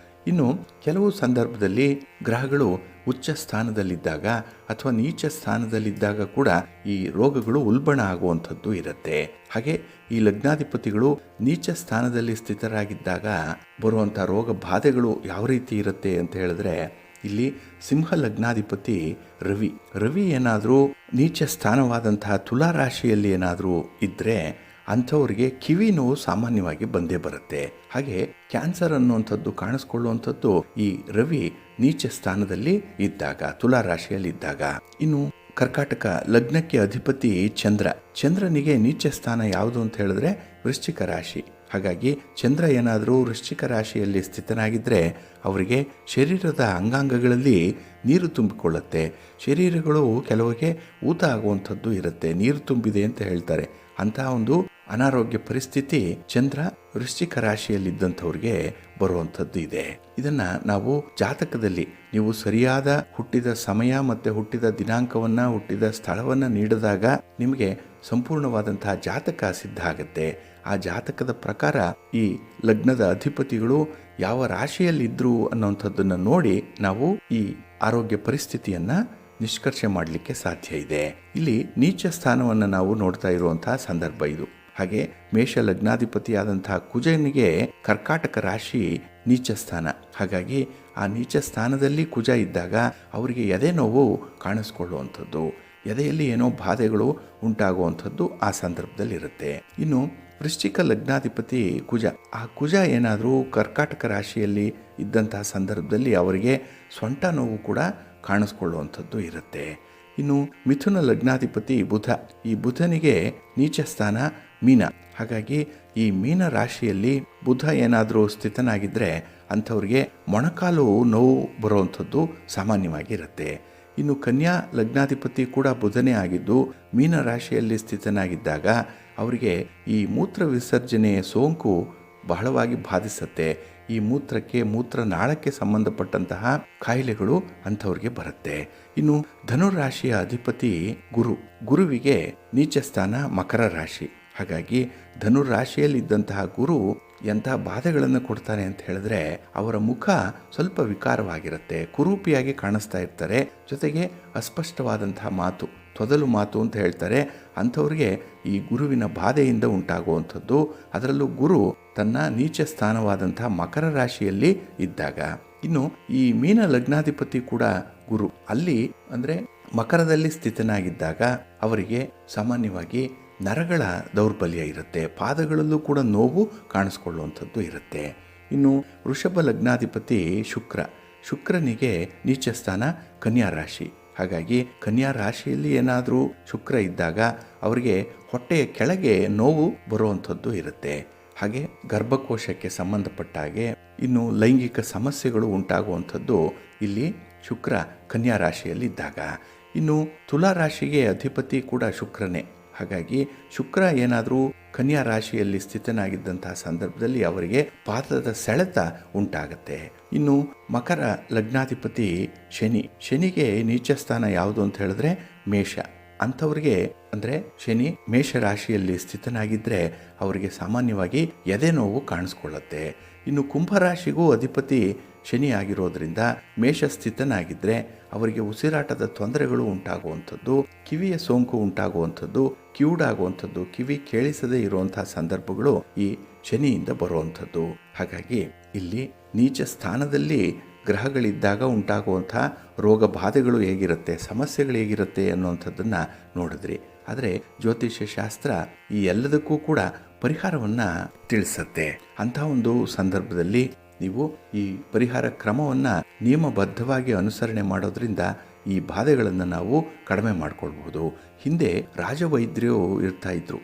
ಇನ್ನು ಕೆಲವು ಸಂದರ್ಭದಲ್ಲಿ ಗ್ರಹಗಳು ಉಚ್ಚ ಸ್ಥಾನದಲ್ಲಿದ್ದಾಗ ಅಥವಾ ನೀಚ ಸ್ಥಾನದಲ್ಲಿದ್ದಾಗ ಕೂಡ ಈ ರೋಗಗಳು ಉಲ್ಬಣ ಆಗುವಂಥದ್ದು ಇರುತ್ತೆ. ಹಾಗೆ ಈ ಲಗ್ನಾಧಿಪತಿಗಳು ನೀಚ ಸ್ಥಾನದಲ್ಲಿ ಸ್ಥಿತರಾಗಿದ್ದಾಗ ಬರುವಂಥ ರೋಗ ಬಾಧೆಗಳು ಯಾವ ರೀತಿ ಇರುತ್ತೆ ಅಂತ ಹೇಳಿದ್ರೆ, ಇಲ್ಲಿ ಸಿಂಹ ಲಗ್ನಾಧಿಪತಿ ರವಿ ಏನಾದರೂ ನೀಚ ಸ್ಥಾನವಾದಂತಹ ತುಲಾ ರಾಶಿಯಲ್ಲಿ ಏನಾದರೂ ಇದ್ದರೆ ಅಂಥವ್ರಿಗೆ ಕಿವಿ ನೋವು ಸಾಮಾನ್ಯವಾಗಿ ಬಂದೇ ಬರುತ್ತೆ. ಹಾಗೆ ಕ್ಯಾನ್ಸರ್ ಅನ್ನುವಂಥದ್ದು ಕಾಣಿಸ್ಕೊಳ್ಳುವಂಥದ್ದು ಈ ರವಿ ನೀಚ ಸ್ಥಾನದಲ್ಲಿ ಇದ್ದಾಗ, ತುಲಾ ರಾಶಿಯಲ್ಲಿ ಇದ್ದಾಗ. ಇನ್ನು ಕರ್ಕಾಟಕ ಲಗ್ನಕ್ಕೆ ಅಧಿಪತಿ ಚಂದ್ರನಿಗೆ ನೀಚ ಸ್ಥಾನ ಯಾವುದು ಅಂತ ಹೇಳಿದ್ರೆ ವೃಶ್ಚಿಕ ರಾಶಿ. ಹಾಗಾಗಿ ಚಂದ್ರ ಏನಾದರೂ ವೃಶ್ಚಿಕ ರಾಶಿಯಲ್ಲಿ ಸ್ಥಿತನಾಗಿದ್ದರೆ ಅವರಿಗೆ ಶರೀರದ ಅಂಗಾಂಗಗಳಲ್ಲಿ ನೀರು ತುಂಬಿಕೊಳ್ಳುತ್ತೆ, ಶರೀರಗಳು ಕೆಲವರಿಗೆ ಊತ ಆಗುವಂಥದ್ದು ಇರುತ್ತೆ, ನೀರು ತುಂಬಿದೆ ಅಂತ ಹೇಳ್ತಾರೆ. ಅಂತಹ ಒಂದು ಅನಾರೋಗ್ಯ ಪರಿಸ್ಥಿತಿ ಚಂದ್ರ ವೃಶ್ಚಿಕ ರಾಶಿಯಲ್ಲಿದ್ದಂಥವ್ರಿಗೆ ಬರುವಂಥದ್ದು ಇದೆ. ಇದನ್ನು ನಾವು ಜಾತಕದಲ್ಲಿ ನೀವು ಸರಿಯಾದ ಹುಟ್ಟಿದ ಸಮಯ ಮತ್ತು ಹುಟ್ಟಿದ ದಿನಾಂಕವನ್ನು, ಹುಟ್ಟಿದ ಸ್ಥಳವನ್ನು ನೀಡಿದಾಗ ನಿಮಗೆ ಸಂಪೂರ್ಣವಾದಂತಹ ಜಾತಕ ಸಿದ್ಧ ಆಗುತ್ತೆ. ಆ ಜಾತಕದ ಪ್ರಕಾರ ಈ ಲಗ್ನದ ಅಧಿಪತಿಗಳು ಯಾವ ರಾಶಿಯಲ್ಲಿದ್ದರು ಅನ್ನೋಂಥದ್ದನ್ನು ನೋಡಿ ನಾವು ಈ ಆರೋಗ್ಯ ಪರಿಸ್ಥಿತಿಯನ್ನು ನಿಷ್ಕರ್ಷೆ ಮಾಡಲಿಕ್ಕೆ ಸಾಧ್ಯ ಇದೆ. ಇಲ್ಲಿ ನೀಚ ಸ್ಥಾನವನ್ನು ನಾವು ನೋಡ್ತಾ ಇರುವಂತಹ ಸಂದರ್ಭ ಇದು. ಹಾಗೆ ಮೇಷ ಲಗ್ನಾಧಿಪತಿಯಾದಂತಹ ಕುಜನಿಗೆ ಕರ್ಕಾಟಕ ರಾಶಿ ನೀಚ ಸ್ಥಾನ. ಹಾಗಾಗಿ ಆ ನೀಚ ಸ್ಥಾನದಲ್ಲಿ ಕುಜ ಇದ್ದಾಗ ಅವರಿಗೆ ಎದೆ ನೋವು ಕಾಣಿಸ್ಕೊಳ್ಳುವಂಥದ್ದು, ಎದೆಯಲ್ಲಿ ಏನೋ ಬಾಧೆಗಳು ಉಂಟಾಗುವಂಥದ್ದು ಆ ಸಂದರ್ಭದಲ್ಲಿರುತ್ತೆ. ಇನ್ನು ವೃಶ್ಚಿಕ ಲಗ್ನಾಧಿಪತಿ ಕುಜ, ಆ ಕುಜ ಏನಾದರೂ ಕರ್ಕಾಟಕ ರಾಶಿಯಲ್ಲಿ ಇದ್ದಂತಹ ಸಂದರ್ಭದಲ್ಲಿ ಅವರಿಗೆ ಸೊಂಟ ನೋವು ಕೂಡ ಕಾಣಿಸ್ಕೊಳ್ಳುವಂಥದ್ದು ಇರುತ್ತೆ. ಇನ್ನು ಮಿಥುನ ಲಗ್ನಾಧಿಪತಿ ಬುಧ, ಈ ಬುಧನಿಗೆ ನೀಚ ಸ್ಥಾನ ಮೀನ. ಹಾಗಾಗಿ ಈ ಮೀನ ರಾಶಿಯಲ್ಲಿ ಬುಧ ಏನಾದರೂ ಸ್ಥಿತನಾಗಿದ್ದರೆ ಅಂಥವ್ರಿಗೆ ಮೊಣಕಾಲು ನೋವು ಬರುವಂಥದ್ದು ಸಾಮಾನ್ಯವಾಗಿರುತ್ತೆ. ಇನ್ನು ಕನ್ಯಾ ಲಗ್ನಾಧಿಪತಿ ಕೂಡ ಬುಧನೇ ಆಗಿದ್ದು ಮೀನ ರಾಶಿಯಲ್ಲಿ ಸ್ಥಿತನಾಗಿದ್ದಾಗ ಅವರಿಗೆ ಈ ಮೂತ್ರ ವಿಸರ್ಜನೆಯ ಸೋಂಕು ಬಹಳವಾಗಿ ಬಾಧಿಸುತ್ತೆ. ಈ ಮೂತ್ರನಾಳಕ್ಕೆ ಸಂಬಂಧಪಟ್ಟಂತಹ ಕಾಯಿಲೆಗಳು ಅಂಥವ್ರಿಗೆ ಬರುತ್ತೆ. ಇನ್ನು ಧನುರಾಶಿಯ ಅಧಿಪತಿ ಗುರುವಿಗೆ ನೀಚ ಸ್ಥಾನ ಮಕರ ರಾಶಿ. ಹಾಗಾಗಿ ಧನುರಾಶಿಯಲ್ಲಿದ್ದಂತಹ ಗುರು ಎಂತಹ ಬಾಧೆಗಳನ್ನು ಕೊಡ್ತಾನೆ ಅಂತ ಹೇಳಿದ್ರೆ ಅವರ ಮುಖ ಸ್ವಲ್ಪ ವಿಕಾರವಾಗಿರುತ್ತೆ, ಕುರೂಪಿಯಾಗಿ ಕಾಣಿಸ್ತಾ ಇರ್ತಾರೆ. ಜೊತೆಗೆ ಅಸ್ಪಷ್ಟವಾದಂತಹ ಮಾತು, ತೊದಲು ಮಾತು ಅಂತ ಹೇಳ್ತಾರೆ. ಅಂಥವ್ರಿಗೆ ಈ ಗುರುವಿನ ಬಾಧೆಯಿಂದ ಉಂಟಾಗುವಂಥದ್ದು, ಅದರಲ್ಲೂ ಗುರು ತನ್ನ ನೀಚ ಸ್ಥಾನವಾದಂತಹ ಮಕರ ರಾಶಿಯಲ್ಲಿ ಇದ್ದಾಗ. ಇನ್ನು ಈ ಮೀನ ಲಗ್ನಾಧಿಪತಿ ಕೂಡ ಗುರು ಅಲ್ಲಿ ಅಂದರೆ ಮಕರದಲ್ಲಿ ಸ್ಥಿತನಾಗಿದ್ದಾಗ ಅವರಿಗೆ ಸಾಮಾನ್ಯವಾಗಿ ನರಗಳ ದೌರ್ಬಲ್ಯ ಇರುತ್ತೆ, ಪಾದಗಳಲ್ಲೂ ಕೂಡ ನೋವು ಕಾಣಿಸ್ಕೊಳ್ಳುವಂಥದ್ದು ಇರುತ್ತೆ. ಇನ್ನು ವೃಷಭ ಲಗ್ನಾಧಿಪತಿ ಶುಕ್ರನಿಗೆ ನೀಚ ಸ್ಥಾನ ಕನ್ಯಾ ರಾಶಿ. ಹಾಗಾಗಿ ಕನ್ಯಾ ರಾಶಿಯಲ್ಲಿ ಏನಾದರೂ ಶುಕ್ರ ಇದ್ದಾಗ ಅವರಿಗೆ ಹೊಟ್ಟೆಯ ಕೆಳಗೆ ನೋವು ಬರುವಂಥದ್ದು ಇರುತ್ತೆ. ಹಾಗೆ ಗರ್ಭಕೋಶಕ್ಕೆ ಸಂಬಂಧಪಟ್ಟ ಹಾಗೆ ಇನ್ನು ಲೈಂಗಿಕ ಸಮಸ್ಯೆಗಳು ಉಂಟಾಗುವಂಥದ್ದು ಇಲ್ಲಿ ಶುಕ್ರ ಕನ್ಯಾ ರಾಶಿಯಲ್ಲಿ ಇದ್ದಾಗ. ಇನ್ನು ತುಲಾ ರಾಶಿಗೆ ಅಧಿಪತಿ ಕೂಡ ಶುಕ್ರನೇ. ಹಾಗಾಗಿ ಶುಕ್ರ ಏನಾದರೂ ಕನ್ಯಾ ರಾಶಿಯಲ್ಲಿ ಸ್ಥಿತನಾಗಿದ್ದಂತಹ ಸಂದರ್ಭದಲ್ಲಿ ಅವರಿಗೆ ಪಾದದ ಸೆಳೆತ ಉಂಟಾಗತ್ತೆ. ಇನ್ನು ಮಕರ ಲಗ್ನಾಧಿಪತಿ ಶನಿಗೆ ನೀಚ ಸ್ಥಾನ ಯಾವುದು ಅಂತ ಹೇಳಿದ್ರೆ ಮೇಷ. ಅಂಥವ್ರಿಗೆ ಅಂದರೆ ಶನಿ ಮೇಷ ರಾಶಿಯಲ್ಲಿ ಸ್ಥಿತನಾಗಿದ್ದರೆ ಅವರಿಗೆ ಸಾಮಾನ್ಯವಾಗಿ ಎದೆ ನೋವು ಕಾಣಿಸ್ಕೊಳ್ಳುತ್ತೆ. ಇನ್ನು ಕುಂಭರಾಶಿಗೂ ಅಧಿಪತಿ ಶನಿ ಆಗಿರೋದ್ರಿಂದ ಮೇಷ ಸ್ಥಿತನಾಗಿದ್ದರೆ ಅವರಿಗೆ ಉಸಿರಾಟದ ತೊಂದರೆಗಳು ಉಂಟಾಗುವಂಥದ್ದು, ಕಿವಿಯ ಸೋಂಕು ಉಂಟಾಗುವಂಥದ್ದು, ಕಿವುಡಾಗುವಂಥದ್ದು, ಕಿವಿ ಕೇಳಿಸದೇ ಇರುವಂತಹ ಸಂದರ್ಭಗಳು ಈ ಶನಿಯಿಂದ ಬರುವಂಥದ್ದು. ಹಾಗಾಗಿ ಇಲ್ಲಿ ನೀಚ ಸ್ಥಾನದಲ್ಲಿ ಗ್ರಹಗಳಿದ್ದಾಗ ಉಂಟಾಗುವಂತಹ ರೋಗ ಬಾಧೆಗಳು ಹೇಗಿರುತ್ತೆ, ಸಮಸ್ಯೆಗಳು ಹೇಗಿರುತ್ತೆ ಅನ್ನುವಂಥದ್ದನ್ನು ನೋಡಿದ್ರಿ. ಆದರೆ ಜ್ಯೋತಿಷ್ಯ ಶಾಸ್ತ್ರ ಈ ಎಲ್ಲದಕ್ಕೂ ಕೂಡ ಪರಿಹಾರವನ್ನು ತಿಳಿಸುತ್ತೆ. ಅಂಥ ಒಂದು ಸಂದರ್ಭದಲ್ಲಿ ನೀವು ಈ ಪರಿಹಾರ ಕ್ರಮವನ್ನು ನಿಯಮಬದ್ಧವಾಗಿ ಅನುಸರಣೆ ಮಾಡೋದ್ರಿಂದ ಈ ಬಾಧೆಗಳನ್ನು ನಾವು ಕಡಿಮೆ ಮಾಡಿಕೊಳ್ಬಹುದು. ಹಿಂದೆ ರಾಜವೈದ್ಯರು ಇರ್ತಾ ಇದ್ರು,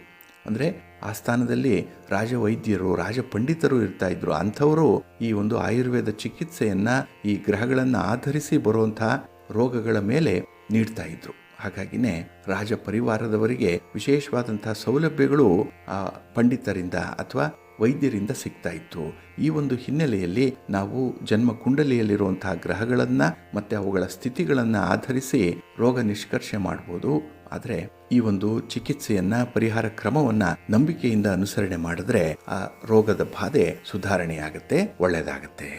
ಅಂದರೆ ಆ ಸ್ಥಾನದಲ್ಲಿ ರಾಜವೈದ್ಯರು ರಾಜಪಂಡಿತರು ಇರ್ತಾ ಇದ್ರು. ಅಂಥವರು ಈ ಒಂದು ಆಯುರ್ವೇದ ಚಿಕಿತ್ಸೆಯನ್ನು ಈ ಗ್ರಹಗಳನ್ನು ಆಧರಿಸಿ ಬರುವಂತಹ ರೋಗಗಳ ಮೇಲೆ ನೀಡ್ತಾ ಇದ್ರು. ಹಾಗಾಗಿನೇ ರಾಜ ಪರಿವಾರದವರಿಗೆ ವಿಶೇಷವಾದಂತಹ ಸೌಲಭ್ಯಗಳು ಆ ಪಂಡಿತರಿಂದ ಅಥವಾ ವೈದ್ಯರಿಂದ ಸಿಗ್ತಾ ಇತ್ತು. ಈ ಒಂದು ಹಿನ್ನೆಲೆಯಲ್ಲಿ ನಾವು ಜನ್ಮ ಕುಂಡಲಿಯಲ್ಲಿರುವಂತಹ ಗ್ರಹಗಳನ್ನು ಮತ್ತು ಅವುಗಳ ಸ್ಥಿತಿಗಳನ್ನು ಆಧರಿಸಿ ರೋಗ ನಿಷ್ಕರ್ಷೆ ಮಾಡ್ಬೋದು. ಆದರೆ ಈ ಒಂದು ಚಿಕಿತ್ಸೆಯನ್ನ, ಪರಿಹಾರ ಕ್ರಮವನ್ನು ನಂಬಿಕೆಯಿಂದ ಅನುಸರಣೆ ಮಾಡಿದ್ರೆ ಆ ರೋಗದ ಬಾಧೆ ಸುಧಾರಣೆಯಾಗುತ್ತೆ, ಒಳ್ಳೆಯದಾಗತ್ತೆ.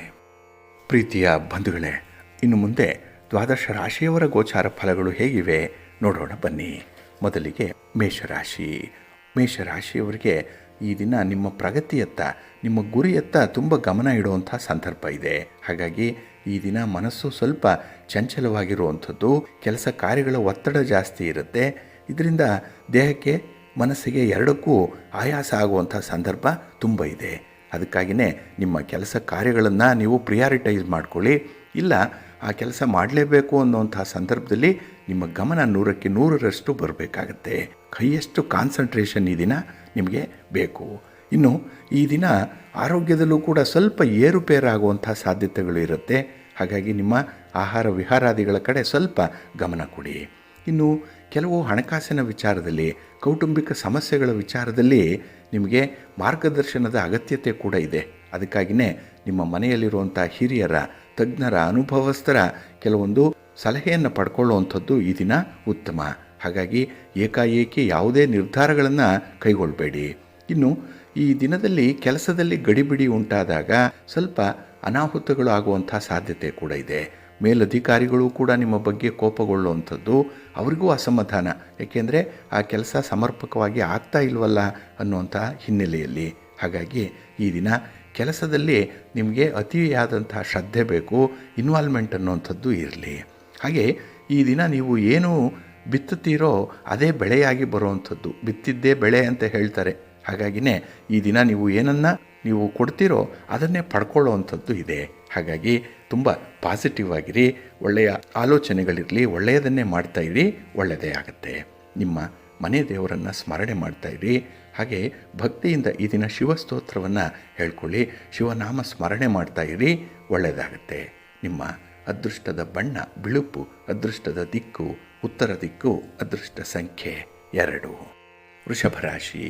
ಪ್ರೀತಿಯ ಬಂಧುಗಳೇ, ಇನ್ನು ಮುಂದೆ ದ್ವಾದಶ ರಾಶಿಯವರ ಗೋಚಾರ ಫಲಗಳು ಹೇಗಿವೆ ನೋಡೋಣ ಬನ್ನಿ. ಮೊದಲಿಗೆ ಮೇಷರಾಶಿಯವರಿಗೆ ಈ ದಿನ ನಿಮ್ಮ ಪ್ರಗತಿಯತ್ತ, ನಿಮ್ಮ ಗುರಿಯತ್ತ ತುಂಬ ಗಮನ ಇಡುವಂಥ ಸಂದರ್ಭ ಇದೆ. ಹಾಗಾಗಿ ಈ ದಿನ ಮನಸ್ಸು ಸ್ವಲ್ಪ ಚಂಚಲವಾಗಿರುವಂಥದ್ದು, ಕೆಲಸ ಕಾರ್ಯಗಳ ಒತ್ತಡ ಜಾಸ್ತಿ ಇರುತ್ತೆ. ಇದರಿಂದ ದೇಹಕ್ಕೆ ಮನಸ್ಸಿಗೆ ಎರಡಕ್ಕೂ ಆಯಾಸ ಆಗುವಂಥ ಸಂದರ್ಭ ತುಂಬ ಇದೆ. ಅದಕ್ಕಾಗಿಯೇ ನಿಮ್ಮ ಕೆಲಸ ಕಾರ್ಯಗಳನ್ನು ನೀವು ಪ್ರಿಯಾರಿಟೈಸ್ ಮಾಡ್ಕೊಳ್ಳಿ. ಇಲ್ಲ ಆ ಕೆಲಸ ಮಾಡಲೇಬೇಕು ಅನ್ನೋಂಥ ಸಂದರ್ಭದಲ್ಲಿ ನಿಮ್ಮ ಗಮನ 100ಕ್ಕೆ 100ರಷ್ಟು ಬರಬೇಕಾಗತ್ತೆ. ಹೈಯೆಸ್ಟ್ ಕಾನ್ಸಂಟ್ರೇಷನ್ ಈ ದಿನ ನಿಮಗೆ ಬೇಕು. ಇನ್ನು ಈ ದಿನ ಆರೋಗ್ಯದಲ್ಲೂ ಕೂಡ ಸ್ವಲ್ಪ ಏರುಪೇರಾಗುವಂಥ ಸಾಧ್ಯತೆಗಳು ಇರುತ್ತೆ. ಹಾಗಾಗಿ ನಿಮ್ಮ ಆಹಾರ ವಿಹಾರಾದಿಗಳ ಕಡೆ ಸ್ವಲ್ಪ ಗಮನ ಕೊಡಿ. ಇನ್ನು ಕೆಲವು ಹಣಕಾಸಿನ ವಿಚಾರದಲ್ಲಿ, ಕೌಟುಂಬಿಕ ಸಮಸ್ಯೆಗಳ ವಿಚಾರದಲ್ಲಿ ನಿಮಗೆ ಮಾರ್ಗದರ್ಶನದ ಅಗತ್ಯತೆ ಕೂಡ ಇದೆ. ಅದಕ್ಕಾಗಿಯೇ ನಿಮ್ಮ ಮನೆಯಲ್ಲಿರುವಂಥ ಹಿರಿಯರ, ತಜ್ಞರ, ಅನುಭವಸ್ಥರ ಕೆಲವೊಂದು ಸಲಹೆಯನ್ನು ಪಡ್ಕೊಳ್ಳುವಂಥದ್ದು ಈ ದಿನ ಉತ್ತಮ. ಹಾಗಾಗಿ ಏಕಾಏಕಿ ಯಾವುದೇ ನಿರ್ಧಾರಗಳನ್ನು ಕೈಗೊಳ್ಳಬೇಡಿ. ಇನ್ನು ಈ ದಿನದಲ್ಲಿ ಕೆಲಸದಲ್ಲಿ ಗಡಿಬಿಡಿ ಉಂಟಾದಾಗ ಸ್ವಲ್ಪ ಅನಾಹುತಗಳು ಆಗುವಂಥ ಸಾಧ್ಯತೆ ಕೂಡ ಇದೆ. ಮೇಲಧಿಕಾರಿಗಳು ಕೂಡ ನಿಮ್ಮ ಬಗ್ಗೆ ಕೋಪಗೊಳ್ಳುವಂಥದ್ದು, ಅವರಿಗೂ ಅಸಮಾಧಾನ. ಏಕೆಂದರೆ ಆ ಕೆಲಸ ಸಮರ್ಪಕವಾಗಿ ಆಗ್ತಾ ಇಲ್ವಲ್ಲ ಅನ್ನುವಂಥ ಹಿನ್ನೆಲೆಯಲ್ಲಿ. ಹಾಗಾಗಿ ಈ ದಿನ ಕೆಲಸದಲ್ಲಿ ನಿಮಗೆ ಅತಿಯಾದಂಥ ಶ್ರದ್ಧೆ ಬೇಕು, ಇನ್ವಾಲ್ವ್ಮೆಂಟ್ ಅನ್ನುವಂಥದ್ದು ಇರಲಿ. ಹಾಗೆ ಈ ದಿನ ನೀವು ಏನು ಬಿತ್ತುತ್ತೀರೋ ಅದೇ ಬೆಳೆಯಾಗಿ ಬರುವಂಥದ್ದು. ಬಿತ್ತಿದ್ದೇ ಬೆಳೆ ಅಂತ ಹೇಳ್ತಾರೆ. ಹಾಗಾಗಿನೇ ಈ ದಿನ ನೀವು ಏನನ್ನು ನೀವು ಕೊಡ್ತೀರೋ ಅದನ್ನೇ ಪಡ್ಕೊಳ್ಳೋವಂಥದ್ದು ಇದೆ. ಹಾಗಾಗಿ ತುಂಬ ಪಾಸಿಟಿವ್ ಆಗಿರಿ, ಒಳ್ಳೆಯ ಆಲೋಚನೆಗಳಿರಲಿ, ಒಳ್ಳೆಯದನ್ನೇ ಮಾಡ್ತಾಯಿರಿ, ಒಳ್ಳೆಯದೇ ಆಗುತ್ತೆ. ನಿಮ್ಮ ಮನೆ ದೇವರನ್ನು ಸ್ಮರಣೆ ಮಾಡ್ತಾಯಿರಿ. ಹಾಗೆ ಭಕ್ತಿಯಿಂದ ಈ ದಿನ ಶಿವಸ್ತೋತ್ರವನ್ನು ಹೇಳ್ಕೊಳ್ಳಿ, ಶಿವನಾಮ ಸ್ಮರಣೆ ಮಾಡ್ತಾಯಿರಿ, ಒಳ್ಳೆಯದಾಗುತ್ತೆ. ನಿಮ್ಮ ಅದೃಷ್ಟದ ಬಣ್ಣ ಬಿಳುಪು, ಅದೃಷ್ಟದ ದಿಕ್ಕು ಉತ್ತರ ದಿಕ್ಕು, ಅದೃಷ್ಟ ಸಂಖ್ಯೆ 2. ವೃಷಭ ರಾಶಿ.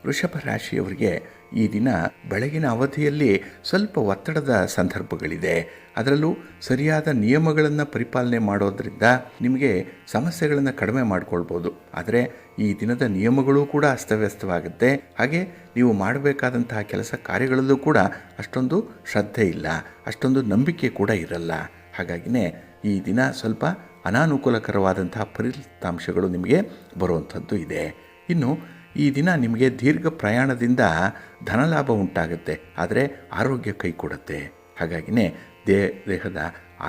ವೃಷಭ ರಾಶಿಯವರಿಗೆ ಈ ದಿನ ಬೆಳಗಿನ ಅವಧಿಯಲ್ಲಿ ಸ್ವಲ್ಪ ಒತ್ತಡದ ಸಂದರ್ಭಗಳಿದೆ. ಅದರಲ್ಲೂ ಸರಿಯಾದ ನಿಯಮಗಳನ್ನು ಪರಿಪಾಲನೆ ಮಾಡೋದರಿಂದ ನಿಮಗೆ ಸಮಸ್ಯೆಗಳನ್ನು ಕಡಿಮೆ ಮಾಡ್ಕೊಳ್ಬೋದು. ಆದರೆ ಈ ದಿನದ ನಿಯಮಗಳು ಕೂಡ ಅಸ್ತವ್ಯಸ್ತವಾಗುತ್ತೆ. ಹಾಗೆ ನೀವು ಮಾಡಬೇಕಾದಂತಹ ಕೆಲಸ ಕಾರ್ಯಗಳಲ್ಲೂ ಕೂಡ ಅಷ್ಟೊಂದು ಶ್ರದ್ಧೆ ಇಲ್ಲ, ಅಷ್ಟೊಂದು ನಂಬಿಕೆ ಕೂಡ ಇರಲ್ಲ. ಹಾಗಾಗಿನೇ ಈ ದಿನ ಸ್ವಲ್ಪ ಅನಾನುಕೂಲಕರವಾದಂತಹ ಫಲಿತಾಂಶಗಳು ನಿಮಗೆ ಬರುವಂಥದ್ದು ಇದೆ. ಇನ್ನು ಈ ದಿನ ನಿಮಗೆ ದೀರ್ಘ ಪ್ರಯಾಣದಿಂದ ಧನಲಾಭ ಉಂಟಾಗುತ್ತೆ, ಆದರೆ ಆರೋಗ್ಯ ಕೈ ಕೊಡುತ್ತೆ. ಹಾಗಾಗಿನೇ ದೇಹದ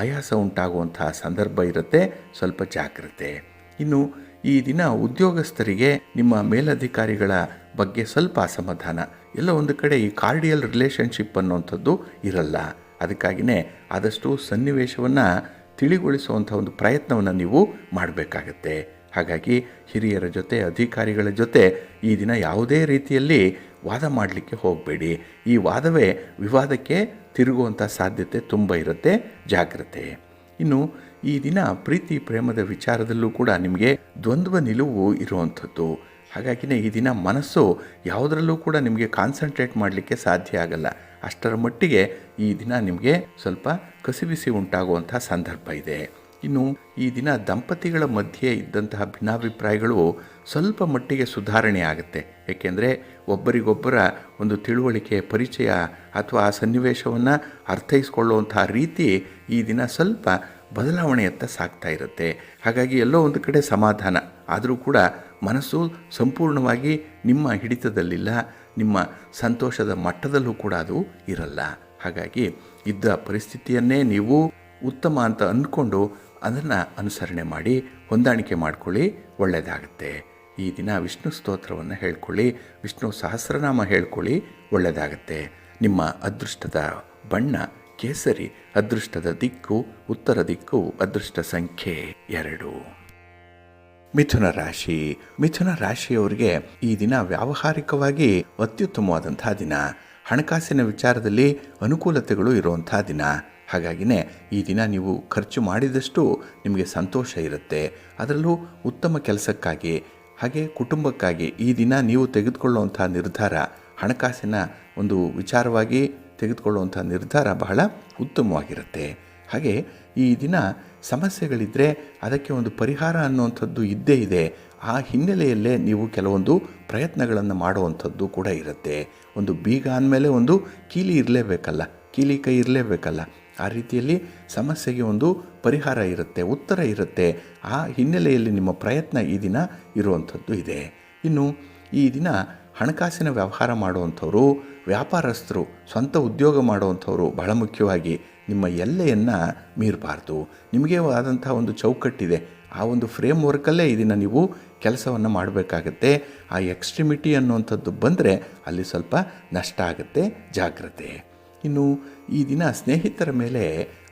ಆಯಾಸ ಉಂಟಾಗುವಂತಹ ಸಂದರ್ಭ ಇರುತ್ತೆ, ಸ್ವಲ್ಪ ಜಾಗ್ರತೆ. ಇನ್ನು ಈ ದಿನ ಉದ್ಯೋಗಸ್ಥರಿಗೆ ನಿಮ್ಮ ಮೇಲಧಿಕಾರಿಗಳ ಬಗ್ಗೆ ಸ್ವಲ್ಪ ಅಸಮಾಧಾನ, ಎಲ್ಲ ಒಂದು ಕಡೆ ಈ ಕಾರ್ಡಿಯಲ್ ರಿಲೇಷನ್ಶಿಪ್ ಅನ್ನುವಂಥದ್ದು ಇರಲ್ಲ. ಅದಕ್ಕಾಗಿಯೇ ಆದಷ್ಟು ಸನ್ನಿವೇಶವನ್ನು ತಿಳಿಗೊಳಿಸುವಂಥ ಒಂದು ಪ್ರಯತ್ನವನ್ನು ನೀವು ಮಾಡಬೇಕಾಗತ್ತೆ. ಹಾಗಾಗಿ ಹಿರಿಯರ ಜೊತೆ, ಅಧಿಕಾರಿಗಳ ಜೊತೆ ಈ ದಿನ ಯಾವುದೇ ರೀತಿಯಲ್ಲಿ ವಾದ ಮಾಡಲಿಕ್ಕೆ ಹೋಗಬೇಡಿ. ಈ ವಾದವೇ ವಿವಾದಕ್ಕೆ ತಿರುಗುವಂಥ ಸಾಧ್ಯತೆ ತುಂಬ ಇರುತ್ತೆ, ಜಾಗ್ರತೆ. ಇನ್ನು ಈ ದಿನ ಪ್ರೀತಿ ಪ್ರೇಮದ ವಿಚಾರದಲ್ಲೂ ಕೂಡ ನಿಮಗೆ ದ್ವಂದ್ವ ನಿಲುವು ಇರುವಂಥದ್ದು. ಹಾಗಾಗಿನೇ ಈ ದಿನ ಮನಸ್ಸು ಯಾವುದರಲ್ಲೂ ಕೂಡ ನಿಮಗೆ ಕಾನ್ಸಂಟ್ರೇಟ್ ಮಾಡಲಿಕ್ಕೆ ಸಾಧ್ಯ ಆಗಲ್ಲ. ಅಷ್ಟರ ಮಟ್ಟಿಗೆ ಈ ದಿನ ನಿಮಗೆ ಸ್ವಲ್ಪ ಕಸಿವಿಸಿ ಉಂಟಾಗುವಂಥ ಸಂದರ್ಭ ಇದೆ. ಇನ್ನು ಈ ದಿನ ದಂಪತಿಗಳ ಮಧ್ಯೆ ಇದ್ದಂತಹ ಭಿನ್ನಾಭಿಪ್ರಾಯಗಳು ಸ್ವಲ್ಪ ಮಟ್ಟಿಗೆ ಸುಧಾರಣೆ ಆಗುತ್ತೆ. ಏಕೆಂದರೆ ಒಬ್ಬರಿಗೊಬ್ಬರ ಒಂದು ತಿಳುವಳಿಕೆ, ಪರಿಚಯ ಅಥವಾ ಆ ಸನ್ನಿವೇಶವನ್ನು ಅರ್ಥೈಸ್ಕೊಳ್ಳುವಂತಹ ರೀತಿ ಈ ದಿನ ಸ್ವಲ್ಪ ಬದಲಾವಣೆಯತ್ತ ಸಾಗ್ತಾ ಇರುತ್ತೆ. ಹಾಗಾಗಿ ಎಲ್ಲೋ ಒಂದು ಕಡೆ ಸಮಾಧಾನ, ಆದರೂ ಕೂಡ ಮನಸ್ಸು ಸಂಪೂರ್ಣವಾಗಿ ನಿಮ್ಮ ಹಿಡಿತದಲ್ಲಿಲ್ಲ, ನಿಮ್ಮ ಸಂತೋಷದ ಮಟ್ಟದಲ್ಲೂ ಕೂಡ ಅದು ಇರಲ್ಲ. ಹಾಗಾಗಿ ಇದ್ದ ಪರಿಸ್ಥಿತಿಯನ್ನೇ ನೀವು ಉತ್ತಮ ಅಂತ ಅಂದ್ಕೊಂಡು ಅದನ್ನು ಅನುಸರಣೆ ಮಾಡಿ ಹೊಂದಾಣಿಕೆ ಮಾಡಿಕೊಳ್ಳಿ, ಒಳ್ಳೆಯದಾಗುತ್ತೆ. ಈ ದಿನ ವಿಷ್ಣು ಸ್ತೋತ್ರವನ್ನು ಹೇಳ್ಕೊಳ್ಳಿ, ವಿಷ್ಣು ಸಹಸ್ರನಾಮ ಹೇಳ್ಕೊಳ್ಳಿ, ಒಳ್ಳೆಯದಾಗುತ್ತೆ. ನಿಮ್ಮ ಅದೃಷ್ಟದ ಬಣ್ಣ ಕೇಸರಿ, ಅದೃಷ್ಟದ ದಿಕ್ಕು ಉತ್ತರ ದಿಕ್ಕು, ಅದೃಷ್ಟ ಸಂಖ್ಯೆ 2. ಮಿಥುನ ರಾಶಿ. ಮಿಥುನ ರಾಶಿಯವರಿಗೆ ಈ ದಿನ ವ್ಯಾವಹಾರಿಕವಾಗಿ ಅತ್ಯುತ್ತಮವಾದಂತಹ ದಿನ. ಹಣಕಾಸಿನ ವಿಚಾರದಲ್ಲಿ ಅನುಕೂಲತೆಗಳು ಇರುವಂಥ ದಿನ. ಹಾಗಾಗಿನೇ ಈ ದಿನ ನೀವು ಖರ್ಚು ಮಾಡಿದಷ್ಟು ನಿಮಗೆ ಸಂತೋಷ ಇರುತ್ತೆ. ಅದರಲ್ಲೂ ಉತ್ತಮ ಕೆಲಸಕ್ಕಾಗಿ ಹಾಗೆ ಕುಟುಂಬಕ್ಕಾಗಿ ಈ ದಿನ ನೀವು ತೆಗೆದುಕೊಳ್ಳುವಂಥ ನಿರ್ಧಾರ, ಹಣಕಾಸಿನ ಒಂದು ವಿಚಾರವಾಗಿ ತೆಗೆದುಕೊಳ್ಳುವಂಥ ನಿರ್ಧಾರ ಬಹಳ ಉತ್ತಮವಾಗಿರುತ್ತೆ. ಹಾಗೆ ಈ ದಿನ ಸಮಸ್ಯೆಗಳಿದ್ದರೆ ಅದಕ್ಕೆ ಒಂದು ಪರಿಹಾರ ಅನ್ನುವಂಥದ್ದು ಇದ್ದೇ ಇದೆ. ಆ ಹಿನ್ನೆಲೆಯಲ್ಲೇ ನೀವು ಕೆಲವೊಂದು ಪ್ರಯತ್ನಗಳನ್ನು ಮಾಡುವಂಥದ್ದು ಕೂಡ ಇರುತ್ತೆ. ಒಂದು ಬೀಗ ಅಂದಮೇಲೆ ಒಂದು ಕೀಲಿ ಇರಲೇಬೇಕಲ್ಲ, ಕೀಲಿ ಕೈ ಇರಲೇಬೇಕಲ್ಲ. ಆ ರೀತಿಯಲ್ಲಿ ಸಮಸ್ಯೆಗೆ ಒಂದು ಪರಿಹಾರ ಇರುತ್ತೆ, ಉತ್ತರ ಇರುತ್ತೆ. ಆ ಹಿನ್ನೆಲೆಯಲ್ಲಿ ನಿಮ್ಮ ಪ್ರಯತ್ನ ಈ ದಿನ ಇರುವಂಥದ್ದು ಇದೆ. ಇನ್ನು ಈ ದಿನ ಹಣಕಾಸಿನ ವ್ಯವಹಾರ ಮಾಡುವಂಥವರು, ವ್ಯಾಪಾರಸ್ಥರು, ಸ್ವಂತ ಉದ್ಯೋಗ ಮಾಡುವಂಥವರು ಬಹಳ ಮುಖ್ಯವಾಗಿ ನಿಮ್ಮ ಎಲ್ಲೆಯನ್ನು ಮೀರಬಾರ್ದು. ನಿಮಗೆ ಆದಂಥ ಒಂದು ಚೌಕಟ್ಟಿದೆ, ಆ ಒಂದು ಫ್ರೇಮ್ ವರ್ಕಲ್ಲೇ ಈ ದಿನ ನೀವು ಕೆಲಸವನ್ನು ಮಾಡಬೇಕಾಗತ್ತೆ. ಆ ಎಕ್ಸ್ಟ್ರಿಮಿಟಿ ಅನ್ನುವಂಥದ್ದು ಬಂದರೆ ಅಲ್ಲಿ ಸ್ವಲ್ಪ ನಷ್ಟ ಆಗುತ್ತೆ, ಜಾಗ್ರತೆ. ಇನ್ನು ಈ ದಿನ ಸ್ನೇಹಿತರ ಮೇಲೆ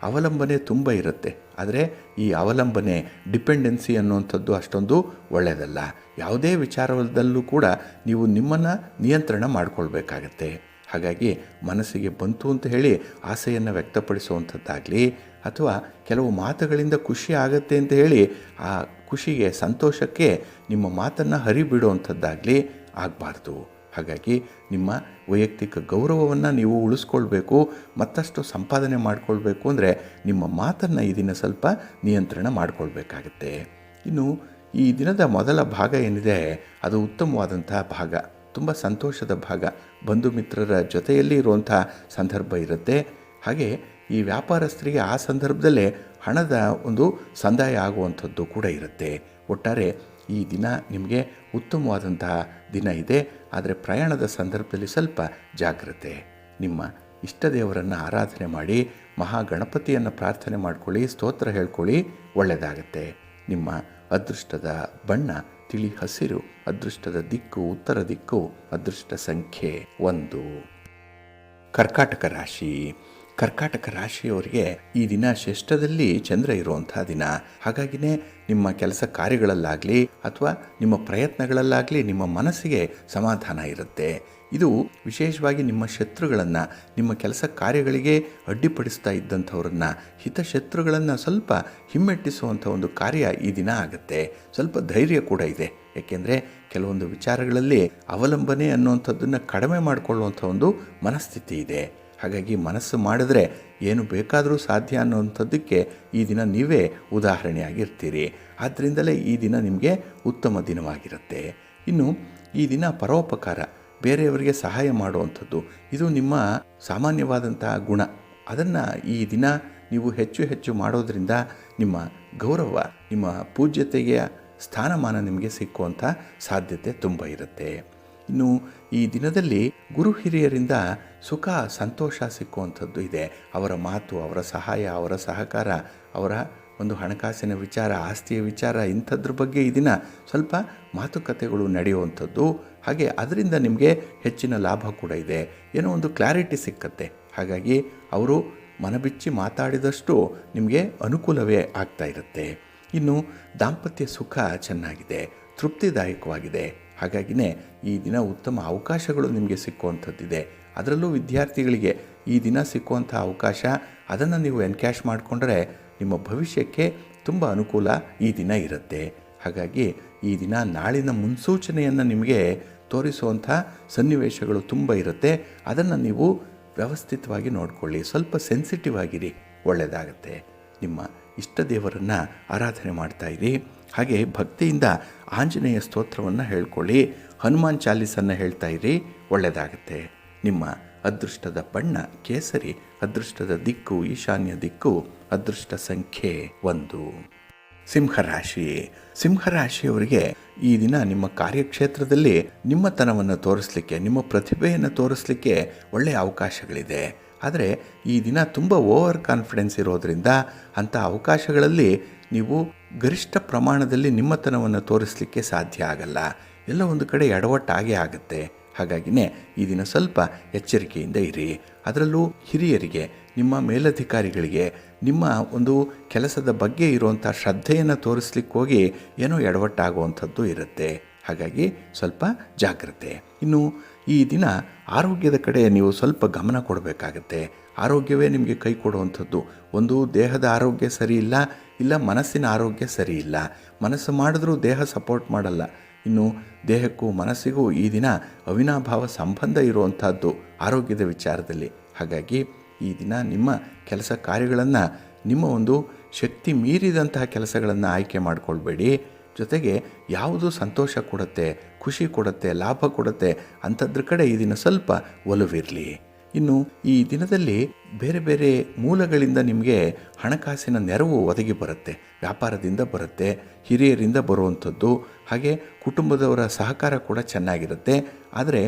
ಅವಲಂಬನೆ ತುಂಬ ಇರುತ್ತೆ. ಆದರೆ ಈ ಅವಲಂಬನೆ, ಡಿಪೆಂಡೆನ್ಸಿ ಅನ್ನುವಂಥದ್ದು ಅಷ್ಟೊಂದು ಒಳ್ಳೆಯದಲ್ಲ. ಯಾವುದೇ ವಿಚಾರದಲ್ಲೂ ಕೂಡ ನೀವು ನಿಮ್ಮನ್ನು ನಿಯಂತ್ರಣ ಮಾಡಿಕೊಳ್ಬೇಕಾಗತ್ತೆ. ಹಾಗಾಗಿ ಮನಸ್ಸಿಗೆ ಬಂತು ಅಂತ ಹೇಳಿ ಆಸೆಯನ್ನು ವ್ಯಕ್ತಪಡಿಸುವಂಥದ್ದಾಗಲಿ ಅಥವಾ ಕೆಲವು ಮಾತುಗಳಿಂದ ಖುಷಿ ಆಗುತ್ತೆ ಅಂತ ಹೇಳಿ ಆ ಖುಷಿಗೆ, ಸಂತೋಷಕ್ಕೆ ನಿಮ್ಮ ಮಾತನ್ನು ಹರಿಬಿಡುವಂಥದ್ದಾಗಲಿ ಆಗಬಾರ್ದು. ಹಾಗಾಗಿ ನಿಮ್ಮ ವೈಯಕ್ತಿಕ ಗೌರವವನ್ನು ನೀವು ಉಳಿಸ್ಕೊಳ್ಬೇಕು, ಮತ್ತಷ್ಟು ಸಂಪಾದನೆ ಮಾಡಿಕೊಳ್ಬೇಕು ಅಂದರೆ ನಿಮ್ಮ ಮಾತನ್ನು ಈ ದಿನ ಸ್ವಲ್ಪ ನಿಯಂತ್ರಣ ಮಾಡಿಕೊಳ್ಬೇಕಾಗತ್ತೆ. ಇನ್ನು ಈ ದಿನದ ಮೊದಲ ಭಾಗ ಏನಿದೆ ಅದು ಉತ್ತಮವಾದಂಥ ಭಾಗ, ತುಂಬ ಸಂತೋಷದ ಭಾಗ. ಬಂಧು ಮಿತ್ರರ ಜೊತೆಯಲ್ಲಿ ಇರುವಂಥ ಸಂದರ್ಭ ಇರುತ್ತೆ. ಹಾಗೆ ಈ ವ್ಯಾಪಾರಸ್ಥರಿಗೆ ಆ ಸಂದರ್ಭದಲ್ಲೇ ಹಣದ ಒಂದು ಸಂದಾಯ ಆಗುವಂಥದ್ದು ಕೂಡ ಇರುತ್ತೆ. ಒಟ್ಟಾರೆ ಈ ದಿನ ನಿಮಗೆ ಉತ್ತಮವಾದಂತಹ ದಿನ ಇದೆ. ಆದರೆ ಪ್ರಯಾಣದ ಸಂದರ್ಭದಲ್ಲಿ ಸ್ವಲ್ಪ ಜಾಗ್ರತೆ. ನಿಮ್ಮ ಇಷ್ಟ ದೇವರನ್ನು ಆರಾಧನೆ ಮಾಡಿ, ಮಹಾಗಣಪತಿಯನ್ನು ಪ್ರಾರ್ಥನೆ ಮಾಡ್ಕೊಳ್ಳಿ, ಸ್ತೋತ್ರ ಹೇಳ್ಕೊಳ್ಳಿ, ಒಳ್ಳೆಯದಾಗತ್ತೆ. ನಿಮ್ಮ ಅದೃಷ್ಟದ ಬಣ್ಣ ತಿಳಿ ಹಸಿರು, ಅದೃಷ್ಟದ ದಿಕ್ಕು ಉತ್ತರ ದಿಕ್ಕು, ಅದೃಷ್ಟ ಸಂಖ್ಯೆ 1. ಕರ್ಕಾಟಕ ರಾಶಿ. ಕರ್ಕಾಟಕ ರಾಶಿಯವರಿಗೆ ಈ ದಿನ ಶ್ರೇಷ್ಠದಲ್ಲಿ ಚಂದ್ರ ಇರುವಂಥ ದಿನ. ಹಾಗಾಗಿನೇ ನಿಮ್ಮ ಕೆಲಸ ಕಾರ್ಯಗಳಲ್ಲಾಗಲಿ ಅಥವಾ ನಿಮ್ಮ ಪ್ರಯತ್ನಗಳಲ್ಲಾಗಲಿ ನಿಮ್ಮ ಮನಸ್ಸಿಗೆ ಸಮಾಧಾನ ಇರುತ್ತೆ. ಇದು ವಿಶೇಷವಾಗಿ ನಿಮ್ಮ ಶತ್ರುಗಳನ್ನು, ನಿಮ್ಮ ಕೆಲಸ ಕಾರ್ಯಗಳಿಗೆ ಅಡ್ಡಿಪಡಿಸ್ತಾ ಇದ್ದಂಥವ್ರನ್ನ, ಹಿತಶತ್ರುಗಳನ್ನು ಸ್ವಲ್ಪ ಹಿಮ್ಮೆಟ್ಟಿಸುವಂಥ ಒಂದು ಕಾರ್ಯ ಈ ದಿನ ಆಗುತ್ತೆ. ಸ್ವಲ್ಪ ಧೈರ್ಯ ಕೂಡ ಇದೆ. ಏಕೆಂದರೆ ಕೆಲವೊಂದು ವಿಚಾರಗಳಲ್ಲಿ ಅವಲಂಬನೆ ಅನ್ನುವಂಥದ್ದನ್ನು ಕಡಿಮೆ ಮಾಡಿಕೊಳ್ಳುವಂಥ ಒಂದು ಮನಸ್ಥಿತಿ ಇದೆ. ಹಾಗಾಗಿ ಮನಸ್ಸು ಮಾಡಿದ್ರೆ ಏನು ಬೇಕಾದರೂ ಸಾಧ್ಯ ಅನ್ನುವಂಥದ್ದಕ್ಕೆ ಈ ದಿನ ನೀವೇ ಉದಾಹರಣೆಯಾಗಿರ್ತೀರಿ. ಆದ್ದರಿಂದಲೇ ಈ ದಿನ ನಿಮಗೆ ಉತ್ತಮ ದಿನವಾಗಿರುತ್ತೆ. ಇನ್ನು ಈ ದಿನ ಪರೋಪಕಾರ, ಬೇರೆಯವರಿಗೆ ಸಹಾಯ ಮಾಡುವಂಥದ್ದು, ಇದು ನಿಮ್ಮ ಸಾಮಾನ್ಯವಾದಂತಹ ಗುಣ. ಅದನ್ನು ಈ ದಿನ ನೀವು ಹೆಚ್ಚು ಹೆಚ್ಚು ಮಾಡೋದರಿಂದ ನಿಮ್ಮ ಗೌರವ, ನಿಮ್ಮ ಪೂಜ್ಯತೆಯ ಸ್ಥಾನಮಾನ ನಿಮಗೆ ಸಿಕ್ಕುವಂಥ ಸಾಧ್ಯತೆ ತುಂಬ ಇರುತ್ತೆ. ಇನ್ನು ಈ ದಿನದಲ್ಲಿ ಗುರು ಹಿರಿಯರಿಂದ ಸುಖ ಸಂತೋಷ ಸಿಕ್ಕುವಂಥದ್ದು ಇದೆ. ಅವರ ಮಾತು, ಅವರ ಸಹಾಯ, ಅವರ ಸಹಕಾರ, ಅವರ ಒಂದು ಹಣಕಾಸಿನ ವಿಚಾರ, ಆಸ್ತಿಯ ವಿಚಾರ, ಇಂಥದ್ರ ಬಗ್ಗೆ ಈ ದಿನ ಸ್ವಲ್ಪ ಮಾತುಕತೆಗಳು ನಡೆಯುವಂಥದ್ದು. ಹಾಗೆ ಅದರಿಂದ ನಿಮಗೆ ಹೆಚ್ಚಿನ ಲಾಭ ಕೂಡ ಇದೆ. ಏನೋ ಒಂದು ಕ್ಲಾರಿಟಿ ಸಿಕ್ಕತ್ತೆ. ಹಾಗಾಗಿ ಅವರು ಮನಬಿಚ್ಚಿ ಮಾತಾಡಿದಷ್ಟು ನಿಮಗೆ ಅನುಕೂಲವೇ ಆಗ್ತಾ ಇರುತ್ತೆ. ಇನ್ನು ದಾಂಪತ್ಯ ಸುಖ ಚೆನ್ನಾಗಿದೆ, ತೃಪ್ತಿದಾಯಕವಾಗಿದೆ. ಹಾಗಾಗಿನೇ ಈ ದಿನ ಉತ್ತಮ ಅವಕಾಶಗಳು ನಿಮಗೆ ಸಿಕ್ಕುವಂಥದ್ದಿದೆ. ಅದರಲ್ಲೂ ವಿದ್ಯಾರ್ಥಿಗಳಿಗೆ ಈ ದಿನ ಸಿಕ್ಕುವಂಥ ಅವಕಾಶ, ಅದನ್ನು ನೀವು ಎನ್ಕ್ಯಾಶ್ ಮಾಡಿಕೊಂಡ್ರೆ ನಿಮ್ಮ ಭವಿಷ್ಯಕ್ಕೆ ತುಂಬ ಅನುಕೂಲ ಈ ದಿನ ಇರುತ್ತೆ. ಹಾಗಾಗಿ ಈ ದಿನ ನಾಳಿನ ಮುನ್ಸೂಚನೆಯನ್ನು ನಿಮಗೆ ತೋರಿಸುವಂಥ ಸನ್ನಿವೇಶಗಳು ತುಂಬ ಇರುತ್ತೆ. ಅದನ್ನು ನೀವು ವ್ಯವಸ್ಥಿತವಾಗಿ ನೋಡಿಕೊಳ್ಳಿ, ಸ್ವಲ್ಪ ಸೆನ್ಸಿಟಿವ್ ಆಗಿರಿ, ಒಳ್ಳೆಯದಾಗತ್ತೆ. ನಿಮ್ಮ ಇಷ್ಟ ದೇವರನ್ನು ಆರಾಧನೆ ಮಾಡ್ತಾಯಿರಿ. ಹಾಗೆ ಭಕ್ತಿಯಿಂದ ಆಂಜನೇಯ ಸ್ತೋತ್ರವನ್ನು ಹೇಳ್ಕೊಳ್ಳಿ, ಹನುಮಾನ್ ಚಾಲೀಸನ್ನು ಹೇಳ್ತಾಯಿರಿ, ಒಳ್ಳೆಯದಾಗತ್ತೆ. ನಿಮ್ಮ ಅದೃಷ್ಟದ ಬಣ್ಣ ಕೇಸರಿ, ಅದೃಷ್ಟದ ದಿಕ್ಕು ಈಶಾನ್ಯ ದಿಕ್ಕು, ಅದೃಷ್ಟ ಸಂಖ್ಯೆ 1. ಸಿಂಹರಾಶಿ. ಸಿಂಹರಾಶಿಯವರಿಗೆ ಈ ದಿನ ನಿಮ್ಮ ಕಾರ್ಯಕ್ಷೇತ್ರದಲ್ಲಿ ನಿಮ್ಮತನವನ್ನು ತೋರಿಸಲಿಕ್ಕೆ, ನಿಮ್ಮ ಪ್ರತಿಭೆಯನ್ನು ತೋರಿಸಲಿಕ್ಕೆ ಒಳ್ಳೆಯ ಅವಕಾಶಗಳಿದೆ. ಆದರೆ ಈ ದಿನ ತುಂಬ ಓವರ್ ಕಾನ್ಫಿಡೆನ್ಸ್ ಇರೋದರಿಂದ ಅಂಥ ಅವಕಾಶಗಳಲ್ಲಿ ನೀವು ಗರಿಷ್ಠ ಪ್ರಮಾಣದಲ್ಲಿ ನಿಮ್ಮತನವನ್ನು ತೋರಿಸಲಿಕ್ಕೆ ಸಾಧ್ಯ ಆಗಲ್ಲ. ಎಲ್ಲ ಒಂದು ಕಡೆ ಎಡವಟ್ಟಾಗೇ ಆಗುತ್ತೆ. ಹಾಗಾಗಿನೇ ಈ ದಿನ ಸ್ವಲ್ಪ ಎಚ್ಚರಿಕೆಯಿಂದ ಇರಿ. ಅದರಲ್ಲೂ ಹಿರಿಯರಿಗೆ, ನಿಮ್ಮ ಮೇಲಧಿಕಾರಿಗಳಿಗೆ ನಿಮ್ಮ ಒಂದು ಕೆಲಸದ ಬಗ್ಗೆ ಇರುವಂಥ ಶ್ರದ್ಧೆಯನ್ನು ತೋರಿಸ್ಲಿಕ್ಕೆ ಹೋಗಿ ಏನೋ ಎಡವಟ್ಟಾಗುವಂಥದ್ದು ಇರುತ್ತೆ. ಹಾಗಾಗಿ ಸ್ವಲ್ಪ ಜಾಗ್ರತೆ. ಇನ್ನು ಈ ದಿನ ಆರೋಗ್ಯದ ಕಡೆ ನೀವು ಸ್ವಲ್ಪ ಗಮನ ಕೊಡಬೇಕಾಗತ್ತೆ. ಆರೋಗ್ಯವೇ ನಿಮಗೆ ಕೈ ಕೊಡುವಂಥದ್ದು. ಒಂದು ದೇಹದ ಆರೋಗ್ಯ ಸರಿ ಇಲ್ಲ, ಇಲ್ಲ ಮನಸ್ಸಿನ ಆರೋಗ್ಯ ಸರಿ ಇಲ್ಲ. ಮನಸ್ಸು ಮಾಡಿದ್ರೂ ದೇಹ ಸಪೋರ್ಟ್ ಮಾಡಲ್ಲ. ಇನ್ನು ದೇಹಕ್ಕೂ ಮನಸ್ಸಿಗೂ ಈ ದಿನ ಅವಿನಾಭಾವ ಸಂಬಂಧ ಇರುವಂಥದ್ದು ಆರೋಗ್ಯದ ವಿಚಾರದಲ್ಲಿ. ಹಾಗಾಗಿ ಈ ದಿನ ನಿಮ್ಮ ಕೆಲಸ ಕಾರ್ಯಗಳನ್ನು, ನಿಮ್ಮ ಒಂದು ಶಕ್ತಿ ಮೀರಿದಂತಹ ಕೆಲಸಗಳನ್ನು ಆಯ್ಕೆ ಮಾಡಿಕೊಳ್ಬೇಡಿ. ಜೊತೆಗೆ ಯಾವುದು ಸಂತೋಷ ಕೊಡುತ್ತೆ, ಖುಷಿ ಕೊಡುತ್ತೆ, ಲಾಭ ಕೊಡುತ್ತೆ ಅಂಥದ್ರ ಕಡೆ ಈ ದಿನ ಸ್ವಲ್ಪ ಒಲವಿರಲಿ. ಇನ್ನು ಈ ದಿನದಲ್ಲಿ ಬೇರೆ ಬೇರೆ ಮೂಲಗಳಿಂದ ನಿಮಗೆ ಹಣಕಾಸಿನ ನೆರವು ಒದಗಿ ಬರುತ್ತೆ. ವ್ಯಾಪಾರದಿಂದ ಬರುತ್ತೆ, ಹಿರಿಯರಿಂದ ಬರುವಂಥದ್ದು, ಹಾಗೆ ಕುಟುಂಬದವರ ಸಹಕಾರ ಕೂಡ ಚೆನ್ನಾಗಿರುತ್ತೆ. ಆದರೆ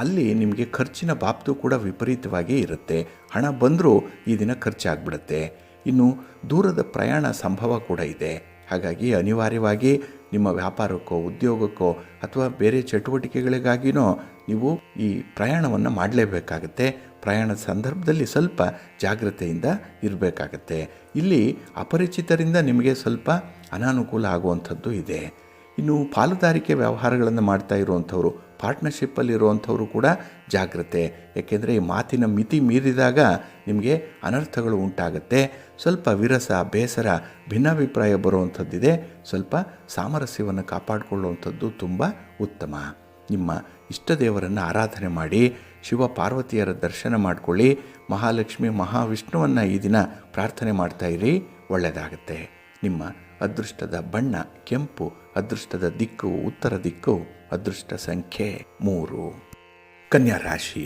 ಅಲ್ಲಿ ನಿಮಗೆ ಖರ್ಚಿನ ಬಾಬ್ತು ಕೂಡ ವಿಪರೀತವಾಗಿ ಇರುತ್ತೆ. ಹಣ ಬಂದರೂ ಈ ದಿನ ಖರ್ಚಾಗ್ಬಿಡುತ್ತೆ. ಇನ್ನು ದೂರದ ಪ್ರಯಾಣ ಸಂಭವ ಕೂಡ ಇದೆ. ಹಾಗಾಗಿ ಅನಿವಾರ್ಯವಾಗಿ ನಿಮ್ಮ ವ್ಯಾಪಾರಕ್ಕೋ ಉದ್ಯೋಗಕ್ಕೋ ಅಥವಾ ಬೇರೆ ಚಟುವಟಿಕೆಗಳಿಗಾಗಿಯೋ ನೀವು ಈ ಪ್ರಯಾಣವನ್ನು ಮಾಡಲೇಬೇಕಾಗತ್ತೆ. ಪ್ರಯಾಣದ ಸಂದರ್ಭದಲ್ಲಿ ಸ್ವಲ್ಪ ಜಾಗ್ರತೆಯಿಂದ ಇರಬೇಕಾಗತ್ತೆ. ಇಲ್ಲಿ ಅಪರಿಚಿತರಿಂದ ನಿಮಗೆ ಸ್ವಲ್ಪ ಅನಾನುಕೂಲ ಆಗುವಂಥದ್ದು ಇದೆ. ಇನ್ನು ಪಾಲುದಾರಿಕೆ ವ್ಯವಹಾರಗಳನ್ನು ಮಾಡ್ತಾ ಇರುವಂಥವ್ರು, ಪಾರ್ಟ್ನರ್ಶಿಪ್ಪಲ್ಲಿರುವಂಥವರು ಕೂಡ ಜಾಗ್ರತೆ. ಏಕೆಂದರೆ ಈ ಮಾತಿನ ಮಿತಿ ಮೀರಿದಾಗ ನಿಮಗೆ ಅನರ್ಥಗಳು ಉಂಟಾಗುತ್ತೆ. ಸ್ವಲ್ಪ ವಿರಸ, ಬೇಸರ, ಭಿನ್ನಾಭಿಪ್ರಾಯ ಬರುವಂಥದ್ದಿದೆ. ಸ್ವಲ್ಪ ಸಾಮರಸ್ಯವನ್ನು ಕಾಪಾಡಿಕೊಳ್ಳುವಂಥದ್ದು ತುಂಬ ಉತ್ತಮ. ನಿಮ್ಮ ಇಷ್ಟ ದೇವರನ್ನು ಆರಾಧನೆ ಮಾಡಿ, ಶಿವ ಪಾರ್ವತಿಯರ ದರ್ಶನ ಮಾಡಿಕೊಳ್ಳಿ, ಮಹಾಲಕ್ಷ್ಮಿ ಮಹಾವಿಷ್ಣುವನ್ನು ಈ ದಿನ ಪ್ರಾರ್ಥನೆ ಮಾಡ್ತಾಯಿರಿ, ಒಳ್ಳೆಯದಾಗತ್ತೆ. ನಿಮ್ಮ ಅದೃಷ್ಟದ ಬಣ್ಣ ಕೆಂಪು, ಅದೃಷ್ಟದ ದಿಕ್ಕು ಉತ್ತರ ದಿಕ್ಕು, ಅದೃಷ್ಟ ಸಂಖ್ಯೆ 3. ಕನ್ಯಾ ರಾಶಿ.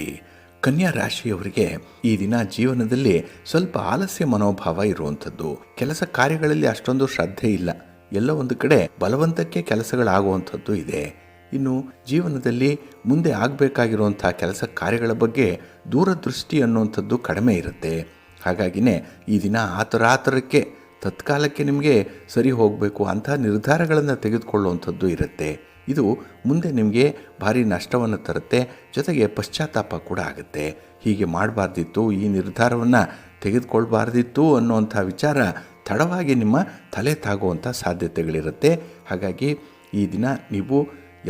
ಕನ್ಯಾ ರಾಶಿಯವರಿಗೆ ಈ ದಿನ ಜೀವನದಲ್ಲಿ ಸ್ವಲ್ಪ ಆಲಸ್ಯ ಮನೋಭಾವ ಇರುವಂಥದ್ದು. ಕೆಲಸ ಕಾರ್ಯಗಳಲ್ಲಿ ಅಷ್ಟೊಂದು ಶ್ರದ್ಧೆ ಇಲ್ಲ. ಎಲ್ಲ ಒಂದು ಕಡೆ ಬಲವಂತಕ್ಕೆ ಕೆಲಸಗಳಾಗುವಂಥದ್ದು ಇದೆ. ಇನ್ನು ಜೀವನದಲ್ಲಿ ಮುಂದೆ ಆಗಬೇಕಾಗಿರುವಂಥ ಕೆಲಸ ಕಾರ್ಯಗಳ ಬಗ್ಗೆ ದೂರದೃಷ್ಟಿ ಅನ್ನುವಂಥದ್ದು ಕಡಿಮೆ ಇರುತ್ತೆ. ಹಾಗಾಗಿನೇ ಈ ದಿನ ಆತುರಾತುರಕ್ಕೆ ತತ್ಕಾಲಕ್ಕೆ ನಿಮಗೆ ಸರಿ ಹೋಗಬೇಕು ಅಂಥ ನಿರ್ಧಾರಗಳನ್ನು ತೆಗೆದುಕೊಳ್ಳುವಂಥದ್ದು ಇರುತ್ತೆ. ಇದು ಮುಂದೆ ನಿಮಗೆ ಭಾರಿ ನಷ್ಟವನ್ನು ತರುತ್ತೆ, ಜೊತೆಗೆ ಪಶ್ಚಾತ್ತಾಪ ಕೂಡ ಆಗುತ್ತೆ. ಹೀಗೆ ಮಾಡಬಾರ್ದಿತ್ತು, ಈ ನಿರ್ಧಾರವನ್ನು ತೆಗೆದುಕೊಳ್ಬಾರ್ದಿತ್ತು ಅನ್ನುವಂಥ ವಿಚಾರ ತಡವಾಗಿ ನಿಮ್ಮ ತಲೆ ತಾಗುವಂಥ ಸಾಧ್ಯತೆಗಳಿರುತ್ತೆ. ಹಾಗಾಗಿ ಈ ದಿನ ನೀವು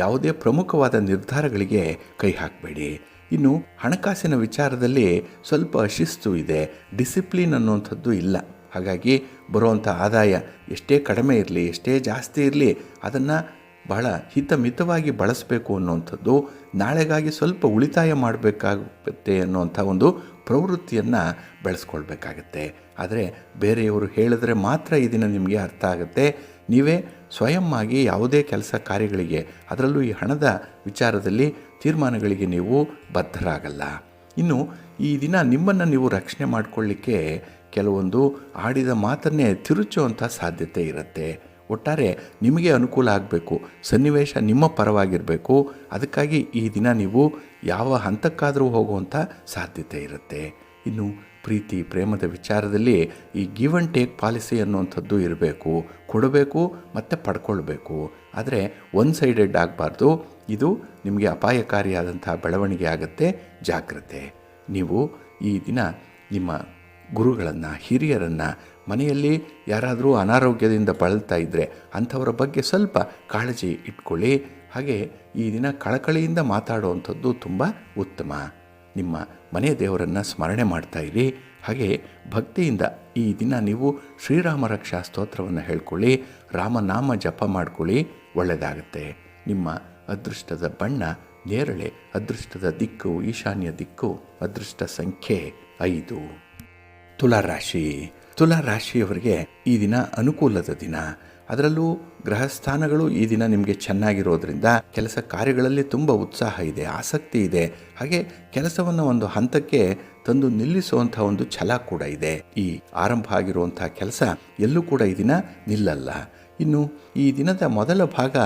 ಯಾವುದೇ ಪ್ರಮುಖವಾದ ನಿರ್ಧಾರಗಳಿಗೆ ಕೈ ಹಾಕಬೇಡಿ. ಇನ್ನು ಹಣಕಾಸಿನ ವಿಚಾರದಲ್ಲಿ ಸ್ವಲ್ಪ ಶಿಸ್ತು ಇದೆ, ಡಿಸಿಪ್ಲಿನ್ ಅನ್ನುವಂಥದ್ದು ಇಲ್ಲ. ಹಾಗಾಗಿ ಬರುವಂಥ ಆದಾಯ ಎಷ್ಟೇ ಕಡಿಮೆ ಇರಲಿ, ಎಷ್ಟೇ ಜಾಸ್ತಿ ಇರಲಿ, ಅದನ್ನು ಬಹಳ ಹಿತಮಿತವಾಗಿ ಬಳಸಬೇಕು ಅನ್ನುವಂಥದ್ದು, ನಾಳೆಗಾಗಿ ಸ್ವಲ್ಪ ಉಳಿತಾಯ ಮಾಡಬೇಕಾಗುತ್ತೆ ಅನ್ನುವಂಥ ಒಂದು ಪ್ರವೃತ್ತಿಯನ್ನು ಬೆಳೆಸ್ಕೊಳ್ಬೇಕಾಗತ್ತೆ. ಆದರೆ ಬೇರೆಯವರು ಹೇಳಿದ್ರೆ ಮಾತ್ರ ಈ ದಿನ ನಿಮಗೆ ಅರ್ಥ ಆಗುತ್ತೆ. ನೀವೇ ಸ್ವಯಂ ಆಗಿ ಯಾವುದೇ ಕೆಲಸ ಕಾರ್ಯಗಳಿಗೆ, ಅದರಲ್ಲೂ ಈ ಹಣದ ವಿಚಾರದಲ್ಲಿ ತೀರ್ಮಾನಗಳಿಗೆ ನೀವು ಬದ್ಧರಾಗಲ್ಲ. ಇನ್ನು ಈ ದಿನ ನಿಮ್ಮನ್ನು ನೀವು ರಕ್ಷಣೆ ಮಾಡಿಕೊಳ್ಳಿಕ್ಕೆ ಕೆಲವೊಂದು ಆಡಿದ ಮಾತನ್ನೇ ತಿರುಚುವಂಥ ಸಾಧ್ಯತೆ ಇರುತ್ತೆ. ಒಟ್ಟಾರೆ ನಿಮಗೆ ಅನುಕೂಲ ಆಗಬೇಕು, ಸನ್ನಿವೇಶ ನಿಮ್ಮ ಪರವಾಗಿರಬೇಕು. ಅದಕ್ಕಾಗಿ ಈ ದಿನ ನೀವು ಯಾವ ಹಂತಕ್ಕಾದರೂ ಹೋಗುವಂಥ ಸಾಧ್ಯತೆ ಇರುತ್ತೆ. ಇನ್ನು ಪ್ರೀತಿ ಪ್ರೇಮದ ವಿಚಾರದಲ್ಲಿ ಈ ಗಿವ್ ಆ್ಯಂಡ್ ಟೇಕ್ ಪಾಲಿಸಿ ಅನ್ನುವಂಥದ್ದು ಇರಬೇಕು. ಕೊಡಬೇಕು ಮತ್ತು ಪಡ್ಕೊಳ್ಬೇಕು, ಆದರೆ ಒನ್ ಸೈಡೆಡ್ ಆಗಬಾರ್ದು. ಇದು ನಿಮಗೆ ಅಪಾಯಕಾರಿಯಾದಂಥ ಬೆಳವಣಿಗೆ ಆಗುತ್ತೆ, ಜಾಗ್ರತೆ. ನೀವು ಈ ದಿನ ನಿಮ್ಮ ಗುರುಗಳನ್ನು, ಹಿರಿಯರನ್ನು, ಮನೆಯಲ್ಲಿ ಯಾರಾದರೂ ಅನಾರೋಗ್ಯದಿಂದ ಬಳಲ್ತಾ ಇದ್ದರೆ ಅಂಥವರ ಬಗ್ಗೆ ಸ್ವಲ್ಪ ಕಾಳಜಿ ಇಟ್ಕೊಳ್ಳಿ. ಹಾಗೆ ಈ ದಿನ ಕಳಕಳಿಯಿಂದ ಮಾತಾಡುವಂಥದ್ದು ತುಂಬ ಉತ್ತಮ. ನಿಮ್ಮ ಮನೆ ದೇವರನ್ನು ಸ್ಮರಣೆ ಮಾಡ್ತಾ ಇರಿ. ಹಾಗೆ ಭಕ್ತಿಯಿಂದ ಈ ದಿನ ನೀವು ಶ್ರೀರಾಮ ರಕ್ಷಾ ಸ್ತೋತ್ರವನ್ನು ಹೇಳ್ಕೊಳ್ಳಿ, ರಾಮನಾಮ ಜಪ ಮಾಡ್ಕೊಳ್ಳಿ, ಒಳ್ಳೆಯದಾಗುತ್ತೆ. ನಿಮ್ಮ ಅದೃಷ್ಟದ ಬಣ್ಣ ನೇರಳೆ, ಅದೃಷ್ಟದ ದಿಕ್ಕು ಈಶಾನ್ಯ ದಿಕ್ಕು, ಅದೃಷ್ಟ ಸಂಖ್ಯೆ 5. ತುಲಾರಾಶಿಯವರಿಗೆ ಈ ದಿನ ಅನುಕೂಲದ ದಿನ. ಅದರಲ್ಲೂ ಗ್ರಹಸ್ಥಾನಗಳು ಈ ದಿನ ನಿಮಗೆ ಚೆನ್ನಾಗಿರೋದ್ರಿಂದ ಕೆಲಸ ಕಾರ್ಯಗಳಲ್ಲಿ ತುಂಬ ಉತ್ಸಾಹ ಇದೆ, ಆಸಕ್ತಿ ಇದೆ. ಹಾಗೆ ಕೆಲಸವನ್ನು ಒಂದು ಹಂತಕ್ಕೆ ತಂದು ನಿಲ್ಲಿಸುವಂಥ ಒಂದು ಛಲ ಕೂಡ ಇದೆ. ಈ ಆರಂಭ ಆಗಿರುವಂಥ ಕೆಲಸ ಎಲ್ಲೂ ಕೂಡ ಈ ದಿನ ನಿಲ್ಲಲ್ಲ. ಇನ್ನು ಈ ದಿನದ ಮೊದಲ ಭಾಗ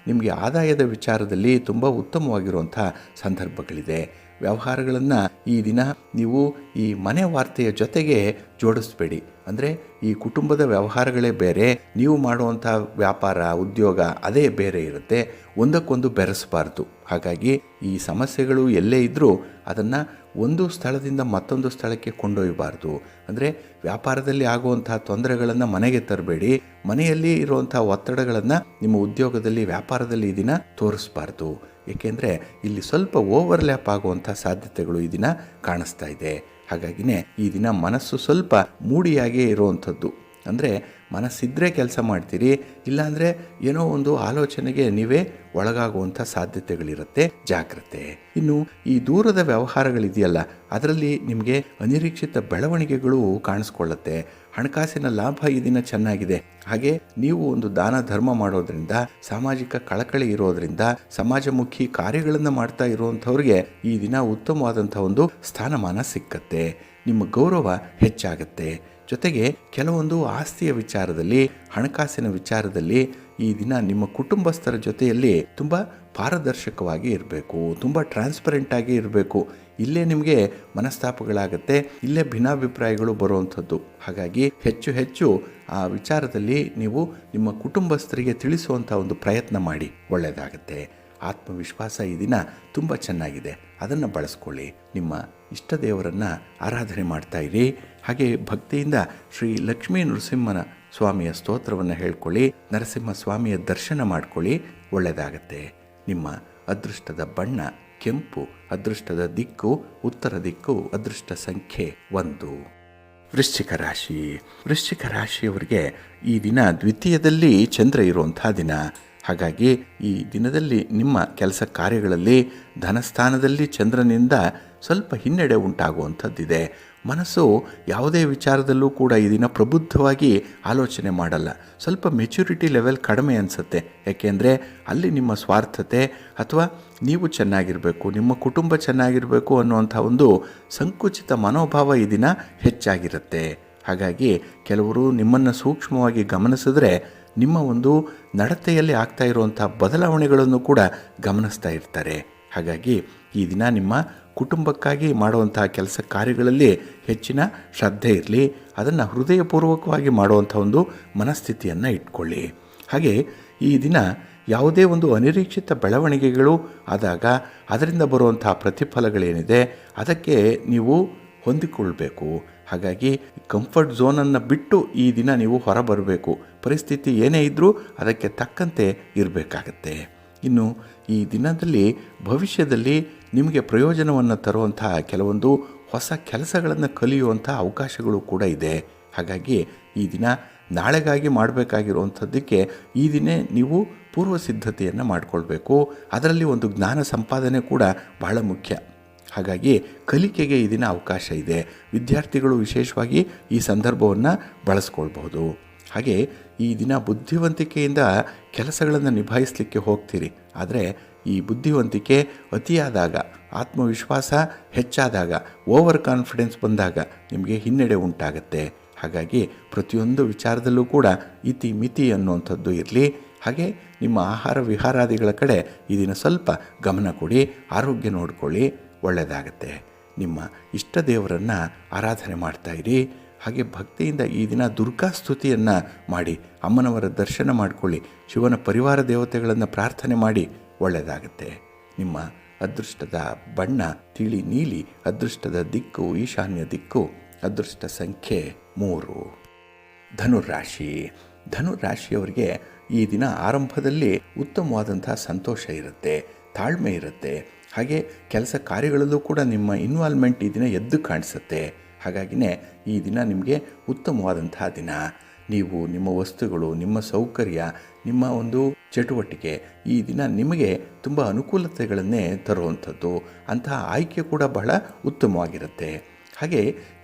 ನಿಮಗೆ ಆದಾಯದ ವಿಚಾರದಲ್ಲಿ ತುಂಬ ಉತ್ತಮವಾಗಿರುವಂಥ ಸಂದರ್ಭಗಳಿದೆ. ವ್ಯವಹಾರಗಳನ್ನು ಈ ದಿನ ನೀವು ಈ ಮನೆ ವಾರ್ತೆಯ ಜೊತೆಗೆ ಜೋಡಿಸ್ಬೇಡಿ. ಅಂದರೆ ಈ ಕುಟುಂಬದ ವ್ಯವಹಾರಗಳೇ ಬೇರೆ, ನೀವು ಮಾಡುವಂಥ ವ್ಯಾಪಾರ ಉದ್ಯೋಗ ಅದೇ ಬೇರೆ ಇರುತ್ತೆ. ಒಂದಕ್ಕೊಂದು ಬೆರೆಸಬಾರ್ದು. ಹಾಗಾಗಿ ಈ ಸಮಸ್ಯೆಗಳು ಎಲ್ಲೇ ಇದ್ದರೂ ಅದನ್ನು ಒಂದು ಸ್ಥಳದಿಂದ ಮತ್ತೊಂದು ಸ್ಥಳಕ್ಕೆ ಕೊಂಡೊಯ್ಯಬಾರ್ದು. ಅಂದರೆ ವ್ಯಾಪಾರದಲ್ಲಿ ಆಗುವಂಥ ತೊಂದರೆಗಳನ್ನು ಮನೆಗೆ ತರಬೇಡಿ. ಮನೆಯಲ್ಲಿ ಇರುವಂಥ ಒತ್ತಡಗಳನ್ನು ನಿಮ್ಮ ಉದ್ಯೋಗದಲ್ಲಿ, ವ್ಯಾಪಾರದಲ್ಲಿ ಈ ದಿನ ತೋರಿಸಬಾರ್ದು. ಏಕೆಂದರೆ ಇಲ್ಲಿ ಸ್ವಲ್ಪ ಓವರ್ಲ್ಯಾಪ್ ಆಗುವಂಥ ಸಾಧ್ಯತೆಗಳು ಈ ದಿನ ಕಾಣಿಸ್ತಾ ಇದೆ. ಹಾಗಾಗಿನೇ ಈ ದಿನ ಮನಸ್ಸು ಸ್ವಲ್ಪ ಮೂಡಿಯಾಗೇ ಇರುವಂಥದ್ದು. ಅಂದರೆ ಮನಸ್ಸಿದ್ದರೆ ಕೆಲಸ ಮಾಡ್ತೀರಿ, ಇಲ್ಲಾಂದರೆ ಏನೋ ಒಂದು ಆಲೋಚನೆಗೆ ನೀವೇ ಒಳಗಾಗುವಂಥ ಸಾಧ್ಯತೆಗಳಿರುತ್ತೆ, ಜಾಗ್ರತೆ. ಇನ್ನು ಈ ದೂರದ ವ್ಯವಹಾರಗಳಿದೆಯಲ್ಲ, ಅದರಲ್ಲಿ ನಿಮಗೆ ಅನಿರೀಕ್ಷಿತ ಬೆಳವಣಿಗೆಗಳು ಕಾಣಿಸ್ಕೊಳ್ಳುತ್ತೆ. ಹಣಕಾಸಿನ ಲಾಭ ಈ ದಿನ ಚೆನ್ನಾಗಿದೆ. ಹಾಗೆ ನೀವು ಒಂದು ದಾನ ಧರ್ಮ ಮಾಡೋದ್ರಿಂದ, ಸಾಮಾಜಿಕ ಕಳಕಳಿ ಇರೋದ್ರಿಂದ, ಸಮಾಜಮುಖಿ ಕಾರ್ಯಗಳನ್ನು ಮಾಡ್ತಾ ಇರುವಂಥವ್ರಿಗೆ ಈ ದಿನ ಉತ್ತಮವಾದಂಥ ಒಂದು ಸ್ಥಾನಮಾನ ಸಿಕ್ಕತ್ತೆ. ನಿಮ್ಮ ಗೌರವ ಹೆಚ್ಚಾಗತ್ತೆ. ಜೊತೆಗೆ ಕೆಲವೊಂದು ಆಸ್ತಿಯ ವಿಚಾರದಲ್ಲಿ, ಹಣಕಾಸಿನ ವಿಚಾರದಲ್ಲಿ ಈ ದಿನ ನಿಮ್ಮ ಕುಟುಂಬಸ್ಥರ ಜೊತೆಯಲ್ಲಿ ತುಂಬ ಪಾರದರ್ಶಕವಾಗಿ ಇರಬೇಕು, ತುಂಬ ಟ್ರಾನ್ಸ್ಪರೆಂಟಾಗಿ ಇರಬೇಕು. ಇಲ್ಲೇ ನಿಮಗೆ ಮನಸ್ತಾಪಗಳಾಗತ್ತೆ, ಇಲ್ಲೇ ಭಿನ್ನಾಭಿಪ್ರಾಯಗಳು ಬರುವಂಥದ್ದು. ಹಾಗಾಗಿ ಹೆಚ್ಚು ಹೆಚ್ಚು ಆ ವಿಚಾರದಲ್ಲಿ ನೀವು ನಿಮ್ಮ ಕುಟುಂಬಸ್ಥರಿಗೆ ತಿಳಿಸುವಂಥ ಒಂದು ಪ್ರಯತ್ನ ಮಾಡಿ, ಒಳ್ಳೆಯದಾಗತ್ತೆ. ಆತ್ಮವಿಶ್ವಾಸ ಈ ದಿನ ತುಂಬ ಚೆನ್ನಾಗಿದೆ, ಅದನ್ನು ಬಳಸ್ಕೊಳ್ಳಿ. ನಿಮ್ಮ ಇಷ್ಟ ದೇವರನ್ನು ಆರಾಧನೆ ಮಾಡ್ತಾ ಇರಿ. ಹಾಗೆ ಭಕ್ತಿಯಿಂದ ಶ್ರೀ ಲಕ್ಷ್ಮೀ ನರಸಿಂಹನ ಸ್ವಾಮಿಯ ಸ್ತೋತ್ರವನ್ನು ಹೇಳ್ಕೊಳ್ಳಿ, ನರಸಿಂಹ ಸ್ವಾಮಿಯ ದರ್ಶನ ಮಾಡ್ಕೊಳ್ಳಿ, ಒಳ್ಳೆಯದಾಗತ್ತೆ. ನಿಮ್ಮ ಅದೃಷ್ಟದ ಬಣ್ಣ ಕೆಂಪು, ಅದೃಷ್ಟದ ದಿಕ್ಕು ಉತ್ತರ ದಿಕ್ಕು, ಅದೃಷ್ಟ ಸಂಖ್ಯೆ 1. ವೃಶ್ಚಿಕ ರಾಶಿಯವರಿಗೆ ಈ ದಿನ ದ್ವಿತೀಯದಲ್ಲಿ ಚಂದ್ರ ಇರುವಂಥ ದಿನ. ಹಾಗಾಗಿ ಈ ದಿನದಲ್ಲಿ ನಿಮ್ಮ ಕೆಲಸ ಕಾರ್ಯಗಳಲ್ಲಿ ಧನಸ್ಥಾನದಲ್ಲಿ ಚಂದ್ರನಿಂದ ಸ್ವಲ್ಪ ಹಿನ್ನಡೆ ಉಂಟಾಗುವಂಥದ್ದಿದೆ. ಮನಸ್ಸು ಯಾವುದೇ ವಿಚಾರದಲ್ಲೂ ಕೂಡ ಈ ದಿನ ಪ್ರಬುದ್ಧವಾಗಿ ಆಲೋಚನೆ ಮಾಡಲ್ಲ. ಸ್ವಲ್ಪ ಮೆಚ್ಯೂರಿಟಿ ಲೆವೆಲ್ ಕಡಿಮೆ ಅನಿಸುತ್ತೆ. ಯಾಕೆಂದರೆ ಅಲ್ಲಿ ನಿಮ್ಮ ಸ್ವಾರ್ಥತೆ ಅಥವಾ ನೀವು ಚೆನ್ನಾಗಿರಬೇಕು, ನಿಮ್ಮ ಕುಟುಂಬ ಚೆನ್ನಾಗಿರಬೇಕು ಅನ್ನುವಂಥ ಒಂದು ಸಂಕುಚಿತ ಮನೋಭಾವ ಈ ದಿನ ಹೆಚ್ಚಾಗಿರುತ್ತೆ. ಹಾಗಾಗಿ ಕೆಲವರು ನಿಮ್ಮನ್ನು ಸೂಕ್ಷ್ಮವಾಗಿ ಗಮನಿಸಿದ್ರೆ ನಿಮ್ಮ ಒಂದು ನಡತೆಯಲ್ಲಿ ಆಗ್ತಾ ಇರುವಂಥ ಬದಲಾವಣೆಗಳನ್ನು ಕೂಡ ಗಮನಿಸ್ತಾ ಇರ್ತಾರೆ. ಹಾಗಾಗಿ ಈ ದಿನ ನಿಮ್ಮ ಕುಟುಂಬಕ್ಕಾಗಿ ಮಾಡುವಂಥ ಕೆಲಸ ಕಾರ್ಯಗಳಲ್ಲಿ ಹೆಚ್ಚಿನ ಶ್ರದ್ಧೆ ಇರಲಿ, ಅದನ್ನು ಹೃದಯಪೂರ್ವಕವಾಗಿ ಮಾಡುವಂಥ ಒಂದು ಮನಸ್ಥಿತಿಯನ್ನು ಇಟ್ಕೊಳ್ಳಿ. ಹಾಗೆ ಈ ದಿನ ಯಾವುದೇ ಒಂದು ಅನಿರೀಕ್ಷಿತ ಬೆಳವಣಿಗೆಗಳು ಆದಾಗ ಅದರಿಂದ ಬರುವಂಥ ಪ್ರತಿಫಲಗಳೇನಿದೆ ಅದಕ್ಕೆ ನೀವು ಹೊಂದಿಕೊಳ್ಬೇಕು. ಹಾಗಾಗಿ ಕಂಫರ್ಟ್ ಝೋನನ್ನು ಬಿಟ್ಟು ಈ ದಿನ ನೀವು ಹೊರಬರಬೇಕು. ಪರಿಸ್ಥಿತಿ ಏನೇ ಇದ್ದರೂ ಅದಕ್ಕೆ ತಕ್ಕಂತೆ ಇರಬೇಕಾಗತ್ತೆ. ಇನ್ನು ಈ ದಿನದಲ್ಲಿ ಭವಿಷ್ಯದಲ್ಲಿ ನಿಮಗೆ ಪ್ರಯೋಜನವನ್ನು ತರುವಂತಹ ಕೆಲವೊಂದು ಹೊಸ ಕೆಲಸಗಳನ್ನು ಕಲಿಯುವಂಥ ಅವಕಾಶಗಳು ಕೂಡ ಇದೆ. ಹಾಗಾಗಿ ಈ ದಿನ ನಾಳೆಗಾಗಿ ಮಾಡಬೇಕಾಗಿರುವಂಥದ್ದಕ್ಕೆ ಈ ದಿನ ನೀವು ಪೂರ್ವ ಸಿದ್ಧತೆಯನ್ನು ಮಾಡಿಕೊಳ್ಬೇಕು. ಅದರಲ್ಲಿ ಒಂದು ಜ್ಞಾನ ಸಂಪಾದನೆ ಕೂಡ ಬಹಳ ಮುಖ್ಯ. ಹಾಗಾಗಿ ಕಲಿಕೆಗೆ ಈ ದಿನ ಅವಕಾಶ ಇದೆ. ವಿದ್ಯಾರ್ಥಿಗಳು ವಿಶೇಷವಾಗಿ ಈ ಸಂದರ್ಭವನ್ನು ಬಳಸ್ಕೊಳ್ಬಹುದು. ಹಾಗೆ ಈ ದಿನ ಬುದ್ಧಿವಂತಿಕೆಯಿಂದ ಕೆಲಸಗಳನ್ನು ನಿಭಾಯಿಸಲಿಕ್ಕೆ ಹೋಗ್ತೀರಿ. ಆದರೆ ಈ ಬುದ್ಧಿವಂತಿಕೆ ಅತಿಯಾದಾಗ, ಆತ್ಮವಿಶ್ವಾಸ ಹೆಚ್ಚಾದಾಗ, ಓವರ್ ಕಾನ್ಫಿಡೆನ್ಸ್ ಬಂದಾಗ ನಿಮಗೆ ಹಿನ್ನಡೆ ಉಂಟಾಗುತ್ತೆ. ಹಾಗಾಗಿ ಪ್ರತಿಯೊಂದು ವಿಚಾರದಲ್ಲೂ ಕೂಡ ಇತಿ ಮಿತಿ ಅನ್ನುವಂಥದ್ದು ಇರಲಿ. ಹಾಗೆ ನಿಮ್ಮ ಆಹಾರ ವಿಹಾರಾದಿಗಳ ಕಡೆ ಈ ದಿನ ಸ್ವಲ್ಪ ಗಮನ ಕೊಡಿ, ಆರೋಗ್ಯ ನೋಡಿಕೊಳ್ಳಿ, ಒಳ್ಳೆಯದಾಗತ್ತೆ. ನಿಮ್ಮ ಇಷ್ಟ ದೇವರನ್ನು ಆರಾಧನೆ ಮಾಡ್ತಾಯಿರಿ. ಹಾಗೆ ಭಕ್ತಿಯಿಂದ ಈ ದಿನ ದುರ್ಗಾ ಸ್ತುತಿಯನ್ನು ಮಾಡಿ ಅಮ್ಮನವರ ದರ್ಶನ ಮಾಡಿಕೊಳ್ಳಿ. ಶಿವನ ಪರಿವಾರ ದೇವತೆಗಳನ್ನು ಪ್ರಾರ್ಥನೆ ಮಾಡಿ, ಒಳ್ಳೆಯದಾಗತ್ತೆ. ನಿಮ್ಮ ಅದೃಷ್ಟದ ಬಣ್ಣ ತಿಳಿ ನೀಲಿ, ಅದೃಷ್ಟದ ದಿಕ್ಕು ಈಶಾನ್ಯ ದಿಕ್ಕು, ಅದೃಷ್ಟ ಸಂಖ್ಯೆ 3. ಧನುರಾಶಿ. ಧನುರಾಶಿಯವರಿಗೆ ಈ ದಿನ ಆರಂಭದಲ್ಲಿ ಉತ್ತಮವಾದಂಥ ಸಂತೋಷ ಇರುತ್ತೆ, ತಾಳ್ಮೆ ಇರುತ್ತೆ. ಹಾಗೆ ಕೆಲಸ ಕಾರ್ಯಗಳಲ್ಲೂ ಕೂಡ ನಿಮ್ಮ ಇನ್ವಾಲ್ವ್ಮೆಂಟ್ ಈ ದಿನ ಎದ್ದು ಕಾಣಿಸುತ್ತೆ. ಹಾಗಾಗಿನೇ ಈ ದಿನ ನಿಮಗೆ ಉತ್ತಮವಾದಂತಹ ದಿನ. ನೀವು ನಿಮ್ಮ ವಸ್ತುಗಳು, ನಿಮ್ಮ ಸೌಕರ್ಯ, ನಿಮ್ಮ ಒಂದು ಚಟುವಟಿಕೆ ಈ ದಿನ ನಿಮಗೆ ತುಂಬ ಅನುಕೂಲತೆಗಳನ್ನೇ ತರುವಂಥದ್ದು. ಅಂತಹ ಆಯ್ಕೆ ಕೂಡ ಬಹಳ ಉತ್ತಮವಾಗಿರುತ್ತೆ. ಹಾಗೆ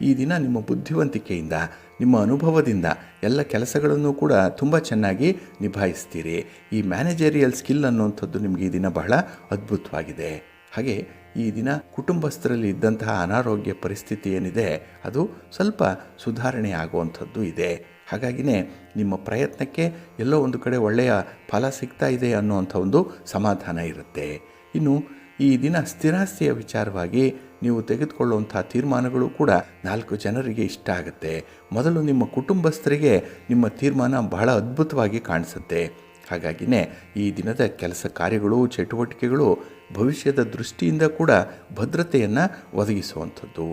ಈ ದಿನ ನಿಮ್ಮ ಬುದ್ಧಿವಂತಿಕೆಯಿಂದ, ನಿಮ್ಮ ಅನುಭವದಿಂದ ಎಲ್ಲ ಕೆಲಸಗಳನ್ನು ಕೂಡ ತುಂಬ ಚೆನ್ನಾಗಿ ನಿಭಾಯಿಸ್ತೀರಿ. ಈ ಮ್ಯಾನೇಜರಿಯಲ್ ಸ್ಕಿಲ್ ಅನ್ನುವಂಥದ್ದು ನಿಮಗೆ ಈ ದಿನ ಬಹಳ ಅದ್ಭುತವಾಗಿದೆ. ಹಾಗೆ ಈ ದಿನ ಕುಟುಂಬಸ್ಥರಲ್ಲಿ ಇದ್ದಂತಹ ಅನಾರೋಗ್ಯ ಪರಿಸ್ಥಿತಿ ಏನಿದೆ ಅದು ಸ್ವಲ್ಪ ಸುಧಾರಣೆ ಆಗುವಂಥದ್ದು ಇದೆ. ಹಾಗಾಗಿನೇ ನಿಮ್ಮ ಪ್ರಯತ್ನಕ್ಕೆ ಎಲ್ಲೋ ಒಂದು ಕಡೆ ಒಳ್ಳೆಯ ಫಲ ಸಿಗ್ತಾ ಇದೆ ಅನ್ನುವಂಥ ಒಂದು ಸಮಾಧಾನ ಇರುತ್ತೆ. ಇನ್ನು ಈ ದಿನ ಸ್ಥಿರಾಸ್ತಿಯ ವಿಚಾರವಾಗಿ ನೀವು ತೆಗೆದುಕೊಳ್ಳುವಂಥ ತೀರ್ಮಾನಗಳು ಕೂಡ 4 ಜನರಿಗೆ ಇಷ್ಟ ಆಗುತ್ತೆ. ಮೊದಲು ನಿಮ್ಮ ಕುಟುಂಬಸ್ಥರಿಗೆ ನಿಮ್ಮ ತೀರ್ಮಾನ ಬಹಳ ಅದ್ಭುತವಾಗಿ ಕಾಣಿಸುತ್ತೆ. ಹಾಗಾಗಿನೇ ಈ ದಿನದ ಕೆಲಸ ಕಾರ್ಯಗಳು, ಚಟುವಟಿಕೆಗಳು ಭವಿಷ್ಯದ ದೃಷ್ಟಿಯಿಂದ ಕೂಡ ಭದ್ರತೆಯನ್ನು ಒದಗಿಸುವಂಥದ್ದು.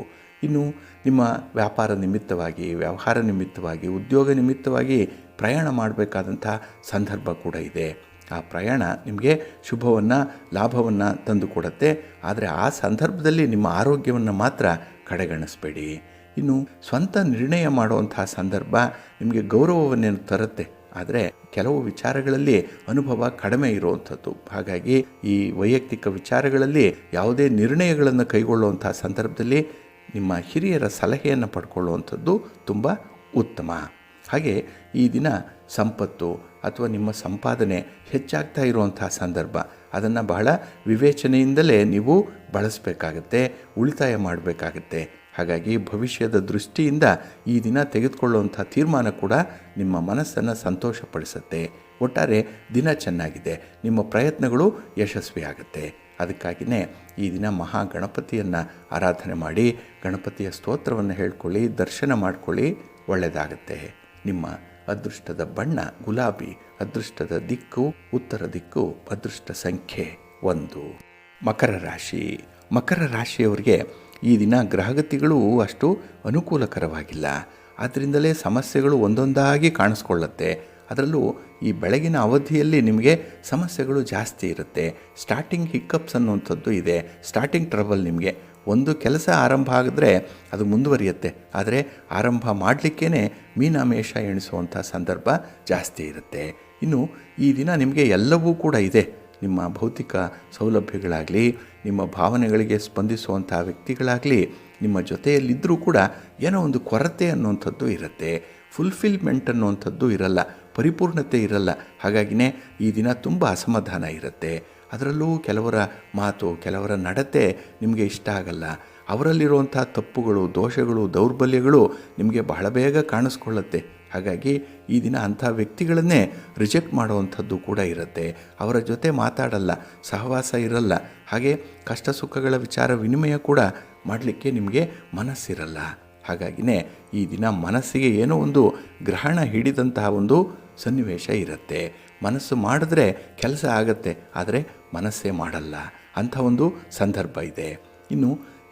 ಇನ್ನು ನಿಮ್ಮ ವ್ಯಾಪಾರ ನಿಮಿತ್ತವಾಗಿ, ವ್ಯವಹಾರ ನಿಮಿತ್ತವಾಗಿ, ಉದ್ಯೋಗ ನಿಮಿತ್ತವಾಗಿ ಪ್ರಯಾಣ ಮಾಡಬೇಕಾದಂಥ ಸಂದರ್ಭ ಕೂಡ ಇದೆ. ಆ ಪ್ರಯಾಣ ನಿಮಗೆ ಶುಭವನ್ನು, ಲಾಭವನ್ನು ತಂದುಕೊಡುತ್ತೆ. ಆದರೆ ಆ ಸಂದರ್ಭದಲ್ಲಿ ನಿಮ್ಮ ಆರೋಗ್ಯವನ್ನು ಮಾತ್ರ ಕಡೆಗಣಿಸಬೇಡಿ. ಇನ್ನು ಸ್ವಂತ ನಿರ್ಣಯ ಮಾಡುವಂತಹ ಸಂದರ್ಭ ನಿಮಗೆ ಗೌರವವನ್ನೇನು ತರುತ್ತೆ. ಆದರೆ ಕೆಲವು ವಿಚಾರಗಳಲ್ಲಿ ಅನುಭವ ಕಡಿಮೆ ಇರುವಂಥದ್ದು. ಹಾಗಾಗಿ ಈ ವೈಯಕ್ತಿಕ ವಿಚಾರಗಳಲ್ಲಿ ಯಾವುದೇ ನಿರ್ಣಯಗಳನ್ನು ಕೈಗೊಳ್ಳುವಂಥ ಸಂದರ್ಭದಲ್ಲಿ ನಿಮ್ಮ ಹಿರಿಯರ ಸಲಹೆಯನ್ನು ಪಡ್ಕೊಳ್ಳುವಂಥದ್ದು ತುಂಬ ಉತ್ತಮ. ಹಾಗೆ ಈ ದಿನ ಸಂಪತ್ತು ಅಥವಾ ನಿಮ್ಮ ಸಂಪಾದನೆ ಹೆಚ್ಚಾಗ್ತಾ ಇರುವಂಥ ಸಂದರ್ಭ, ಅದನ್ನು ಬಹಳ ವಿವೇಚನೆಯಿಂದಲೇ ನೀವು ಬಳಸಬೇಕಾಗತ್ತೆ, ಉಳಿತಾಯ ಮಾಡಬೇಕಾಗತ್ತೆ. ಹಾಗಾಗಿ ಭವಿಷ್ಯದ ದೃಷ್ಟಿಯಿಂದ ಈ ದಿನ ತೆಗೆದುಕೊಳ್ಳುವಂಥ ತೀರ್ಮಾನ ಕೂಡ ನಿಮ್ಮ ಮನಸ್ಸನ್ನು ಸಂತೋಷಪಡಿಸುತ್ತೆ. ಒಟ್ಟಾರೆ ದಿನ ಚೆನ್ನಾಗಿದೆ, ನಿಮ್ಮ ಪ್ರಯತ್ನಗಳು ಯಶಸ್ವಿಯಾಗುತ್ತೆ. ಅದಕ್ಕಾಗಿಯೇ ಈ ದಿನ ಮಹಾಗಣಪತಿಯನ್ನು ಆರಾಧನೆ ಮಾಡಿ, ಗಣಪತಿಯ ಸ್ತೋತ್ರವನ್ನು ಹೇಳ್ಕೊಳ್ಳಿ, ದರ್ಶನ ಮಾಡಿಕೊಳ್ಳಿ, ಒಳ್ಳೆಯದಾಗತ್ತೆ. ನಿಮ್ಮ ಅದೃಷ್ಟದ ಬಣ್ಣ ಗುಲಾಬಿ, ಅದೃಷ್ಟದ ದಿಕ್ಕು ಉತ್ತರ ದಿಕ್ಕು, ಅದೃಷ್ಟ ಸಂಖ್ಯೆ 1. ಮಕರ ರಾಶಿ. ಮಕರ ರಾಶಿಯವರಿಗೆ ಈ ದಿನ ಗ್ರಹಗತಿಗಳು ಅಷ್ಟು ಅನುಕೂಲಕರವಾಗಿಲ್ಲ. ಆದ್ದರಿಂದಲೇ ಸಮಸ್ಯೆಗಳು ಒಂದೊಂದಾಗಿ ಕಾಣಿಸ್ಕೊಳ್ಳುತ್ತೆ. ಅದರಲ್ಲೂ ಈ ಬೆಳಗಿನ ಅವಧಿಯಲ್ಲಿ ನಿಮಗೆ ಸಮಸ್ಯೆಗಳು ಜಾಸ್ತಿ ಇರುತ್ತೆ. ಸ್ಟಾರ್ಟಿಂಗ್ ಹಿಕ್ಕಪ್ಸ್ ಅನ್ನುವಂಥದ್ದು ಇದೆ, ಸ್ಟಾರ್ಟಿಂಗ್ ಟ್ರಬಲ್. ನಿಮಗೆ ಒಂದು ಕೆಲಸ ಆರಂಭ ಆಗಿದ್ರೆ ಅದು ಮುಂದುವರಿಯುತ್ತೆ, ಆದರೆ ಆರಂಭ ಮಾಡಲಿಕ್ಕೇ ಮೀನಾಮೇಷ ಎಣಿಸುವಂಥ ಸಂದರ್ಭ ಜಾಸ್ತಿ ಇರುತ್ತೆ. ಇನ್ನು ಈ ದಿನ ನಿಮಗೆ ಎಲ್ಲವೂ ಕೂಡ ಇದೆ. ನಿಮ್ಮ ಭೌತಿಕ ಸೌಲಭ್ಯಗಳಾಗಲಿ, ನಿಮ್ಮ ಭಾವನೆಗಳಿಗೆ ಸ್ಪಂದಿಸುವಂಥ ವ್ಯಕ್ತಿಗಳಾಗಲಿ ನಿಮ್ಮ ಜೊತೆಯಲ್ಲಿದ್ದರೂ ಕೂಡ ಏನೋ ಒಂದು ಕೊರತೆ ಅನ್ನುವಂಥದ್ದು ಇರುತ್ತೆ. ಫುಲ್ಫಿಲ್ಮೆಂಟ್ ಅನ್ನುವಂಥದ್ದು ಇರಲ್ಲ, ಪರಿಪೂರ್ಣತೆ ಇರಲ್ಲ. ಹಾಗಾಗಿನೇ ಈ ದಿನ ತುಂಬ ಅಸಮಾಧಾನ ಇರುತ್ತೆ. ಅದರಲ್ಲೂ ಕೆಲವರ ಮಾತು, ಕೆಲವರ ನಡತೆ ನಿಮಗೆ ಇಷ್ಟ ಆಗಲ್ಲ. ಅವರಲ್ಲಿರುವಂಥ ತಪ್ಪುಗಳು, ದೋಷಗಳು, ದೌರ್ಬಲ್ಯಗಳು ನಿಮಗೆ ಬಹಳ ಬೇಗ ಕಾಣಿಸ್ಕೊಳ್ಳುತ್ತೆ. ಹಾಗಾಗಿ ಈ ದಿನ ಅಂಥ ವ್ಯಕ್ತಿಗಳನ್ನೇ ರಿಜೆಕ್ಟ್ ಮಾಡುವಂಥದ್ದು ಕೂಡ ಇರುತ್ತೆ. ಅವರ ಜೊತೆ ಮಾತಾಡಲ್ಲ, ಸಹವಾಸ ಇರಲ್ಲ. ಹಾಗೆ ಕಷ್ಟ ಸುಖಗಳ ವಿಚಾರ ವಿನಿಮಯ ಕೂಡ ಮಾಡಲಿಕ್ಕೆ ನಿಮಗೆ ಮನಸ್ಸಿರಲ್ಲ. ಹಾಗಾಗಿನೇ ಈ ದಿನ ಮನಸ್ಸಿಗೆ ಏನೋ ಒಂದು ಗ್ರಹಣ ಹಿಡಿದಂತಹ ಒಂದು ಸನ್ನಿವೇಶ ಇರುತ್ತೆ. ಮನಸ್ಸು ಮಾಡಿದ್ರೆ ಕೆಲಸ ಆಗತ್ತೆ, ಆದರೆ ಮನಸ್ಸೇ ಮಾಡಲ್ಲ, ಅಂಥ ಒಂದು ಸಂದರ್ಭ ಇದೆ. ಇನ್ನು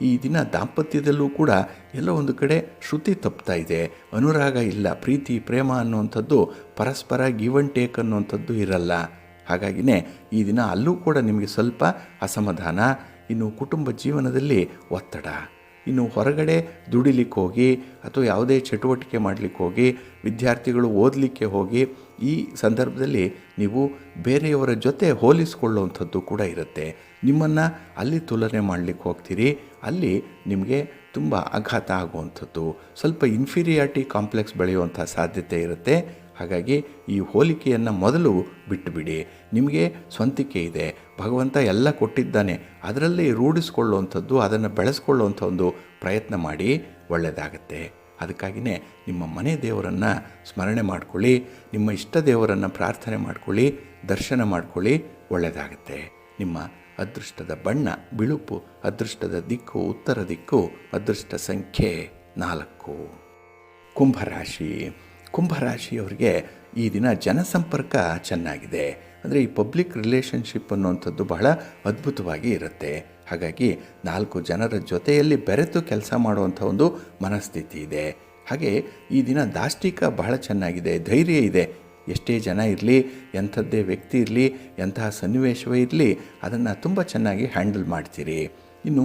ಈ ದಿನ ದಾಂಪತ್ಯದಲ್ಲೂ ಕೂಡ ಎಲ್ಲೋ ಒಂದು ಕಡೆ ಶ್ರುತಿ ತಪ್ತಾ ಇದೆ. ಅನುರಾಗ ಇಲ್ಲ, ಪ್ರೀತಿ ಪ್ರೇಮ ಅನ್ನುವಂಥದ್ದು, ಪರಸ್ಪರ ಗಿವ್ ಆ್ಯಂಡ್ ಟೇಕ್ ಅನ್ನುವಂಥದ್ದು ಇರಲ್ಲ. ಹಾಗಾಗಿನೇ ಈ ದಿನ ಅಲ್ಲೂ ಕೂಡ ನಿಮಗೆ ಸ್ವಲ್ಪ ಅಸಮಾಧಾನ, ಇನ್ನು ಕುಟುಂಬ ಜೀವನದಲ್ಲಿ ಒತ್ತಡ, ಇನ್ನು ಹೊರಗಡೆ ದುಡಿಲಿಕ್ಕೆ ಹೋಗಿ ಅಥವಾ ಯಾವುದೇ ಚಟುವಟಿಕೆ ಮಾಡಲಿಕ್ಕೆ ಹೋಗಿ, ವಿದ್ಯಾರ್ಥಿಗಳು ಓದಲಿಕ್ಕೆ ಹೋಗಿ, ಈ ಸಂದರ್ಭದಲ್ಲಿ ನೀವು ಬೇರೆಯವರ ಜೊತೆ ಹೋಲಿಸಿಕೊಳ್ಳುವಂಥದ್ದು ಕೂಡ ಇರುತ್ತೆ. ನಿಮ್ಮನ್ನು ಅಲ್ಲಿ ತುಲನೆ ಮಾಡಲಿಕ್ಕೆ ಹೋಗ್ತೀರಿ, ಅಲ್ಲಿ ನಿಮಗೆ ತುಂಬ ಆಘಾತ ಆಗುವಂಥದ್ದು, ಸ್ವಲ್ಪ ಇನ್ಫೀರಿಯಾರಿಟಿ ಕಾಂಪ್ಲೆಕ್ಸ್ ಬೆಳೆಯುವಂಥ ಸಾಧ್ಯತೆ ಇರುತ್ತೆ. ಹಾಗಾಗಿ ಈ ಹೋಲಿಕೆಯನ್ನು ಮೊದಲು ಬಿಟ್ಟುಬಿಡಿ. ನಿಮಗೆ ಸ್ವಂತಿಕೆ ಇದೆ, ಭಗವಂತ ಎಲ್ಲ ಕೊಟ್ಟಿದ್ದಾನೆ, ಅದರಲ್ಲಿ ರೂಢಿಸ್ಕೊಳ್ಳುವಂಥದ್ದು, ಅದನ್ನು ಬೆಳೆಸ್ಕೊಳ್ಳುವಂಥ ಒಂದು ಪ್ರಯತ್ನ ಮಾಡಿ, ಒಳ್ಳೆಯದಾಗತ್ತೆ. ಅದಕ್ಕಾಗಿಯೇ ನಿಮ್ಮ ಮನೆ ದೇವರನ್ನು ಸ್ಮರಣೆ ಮಾಡ್ಕೊಳ್ಳಿ, ನಿಮ್ಮ ಇಷ್ಟ ದೇವರನ್ನು ಪ್ರಾರ್ಥನೆ ಮಾಡ್ಕೊಳ್ಳಿ, ದರ್ಶನ ಮಾಡ್ಕೊಳ್ಳಿ, ಒಳ್ಳೆಯದಾಗತ್ತೆ. ನಿಮ್ಮ ಅದೃಷ್ಟದ ಬಣ್ಣ ಬಿಳುಪು, ಅದೃಷ್ಟದ ದಿಕ್ಕು ಉತ್ತರ ದಿಕ್ಕು, ಅದೃಷ್ಟ ಸಂಖ್ಯೆ 4. ಕುಂಭರಾಶಿ. ಕುಂಭರಾಶಿಯವರಿಗೆ ಈ ದಿನ ಜನಸಂಪರ್ಕ ಚೆನ್ನಾಗಿದೆ. ಅಂದರೆ ಈ ಪಬ್ಲಿಕ್ ರಿಲೇಷನ್ಶಿಪ್ ಅನ್ನುವಂಥದ್ದು ಬಹಳ ಅದ್ಭುತವಾಗಿ ಇರುತ್ತೆ. ಹಾಗಾಗಿ 4 ಜನರ ಜೊತೆಯಲ್ಲಿ ಬೆರೆತು ಕೆಲಸ ಮಾಡುವಂಥ ಒಂದು ಮನಸ್ಥಿತಿ ಇದೆ. ಹಾಗೆ ಈ ದಿನ ದಾಷ್ಟಿಕ ಬಹಳ ಚೆನ್ನಾಗಿದೆ, ಧೈರ್ಯ ಇದೆ. ಎಷ್ಟೇ ಜನ ಇರಲಿ, ಎಂಥದ್ದೇ ವ್ಯಕ್ತಿ ಇರಲಿ, ಎಂತಹ ಸನ್ನಿವೇಶವೇ ಇರಲಿ, ಅದನ್ನು ತುಂಬ ಚೆನ್ನಾಗಿ ಹ್ಯಾಂಡಲ್ ಮಾಡ್ತೀರಿ. ಇನ್ನು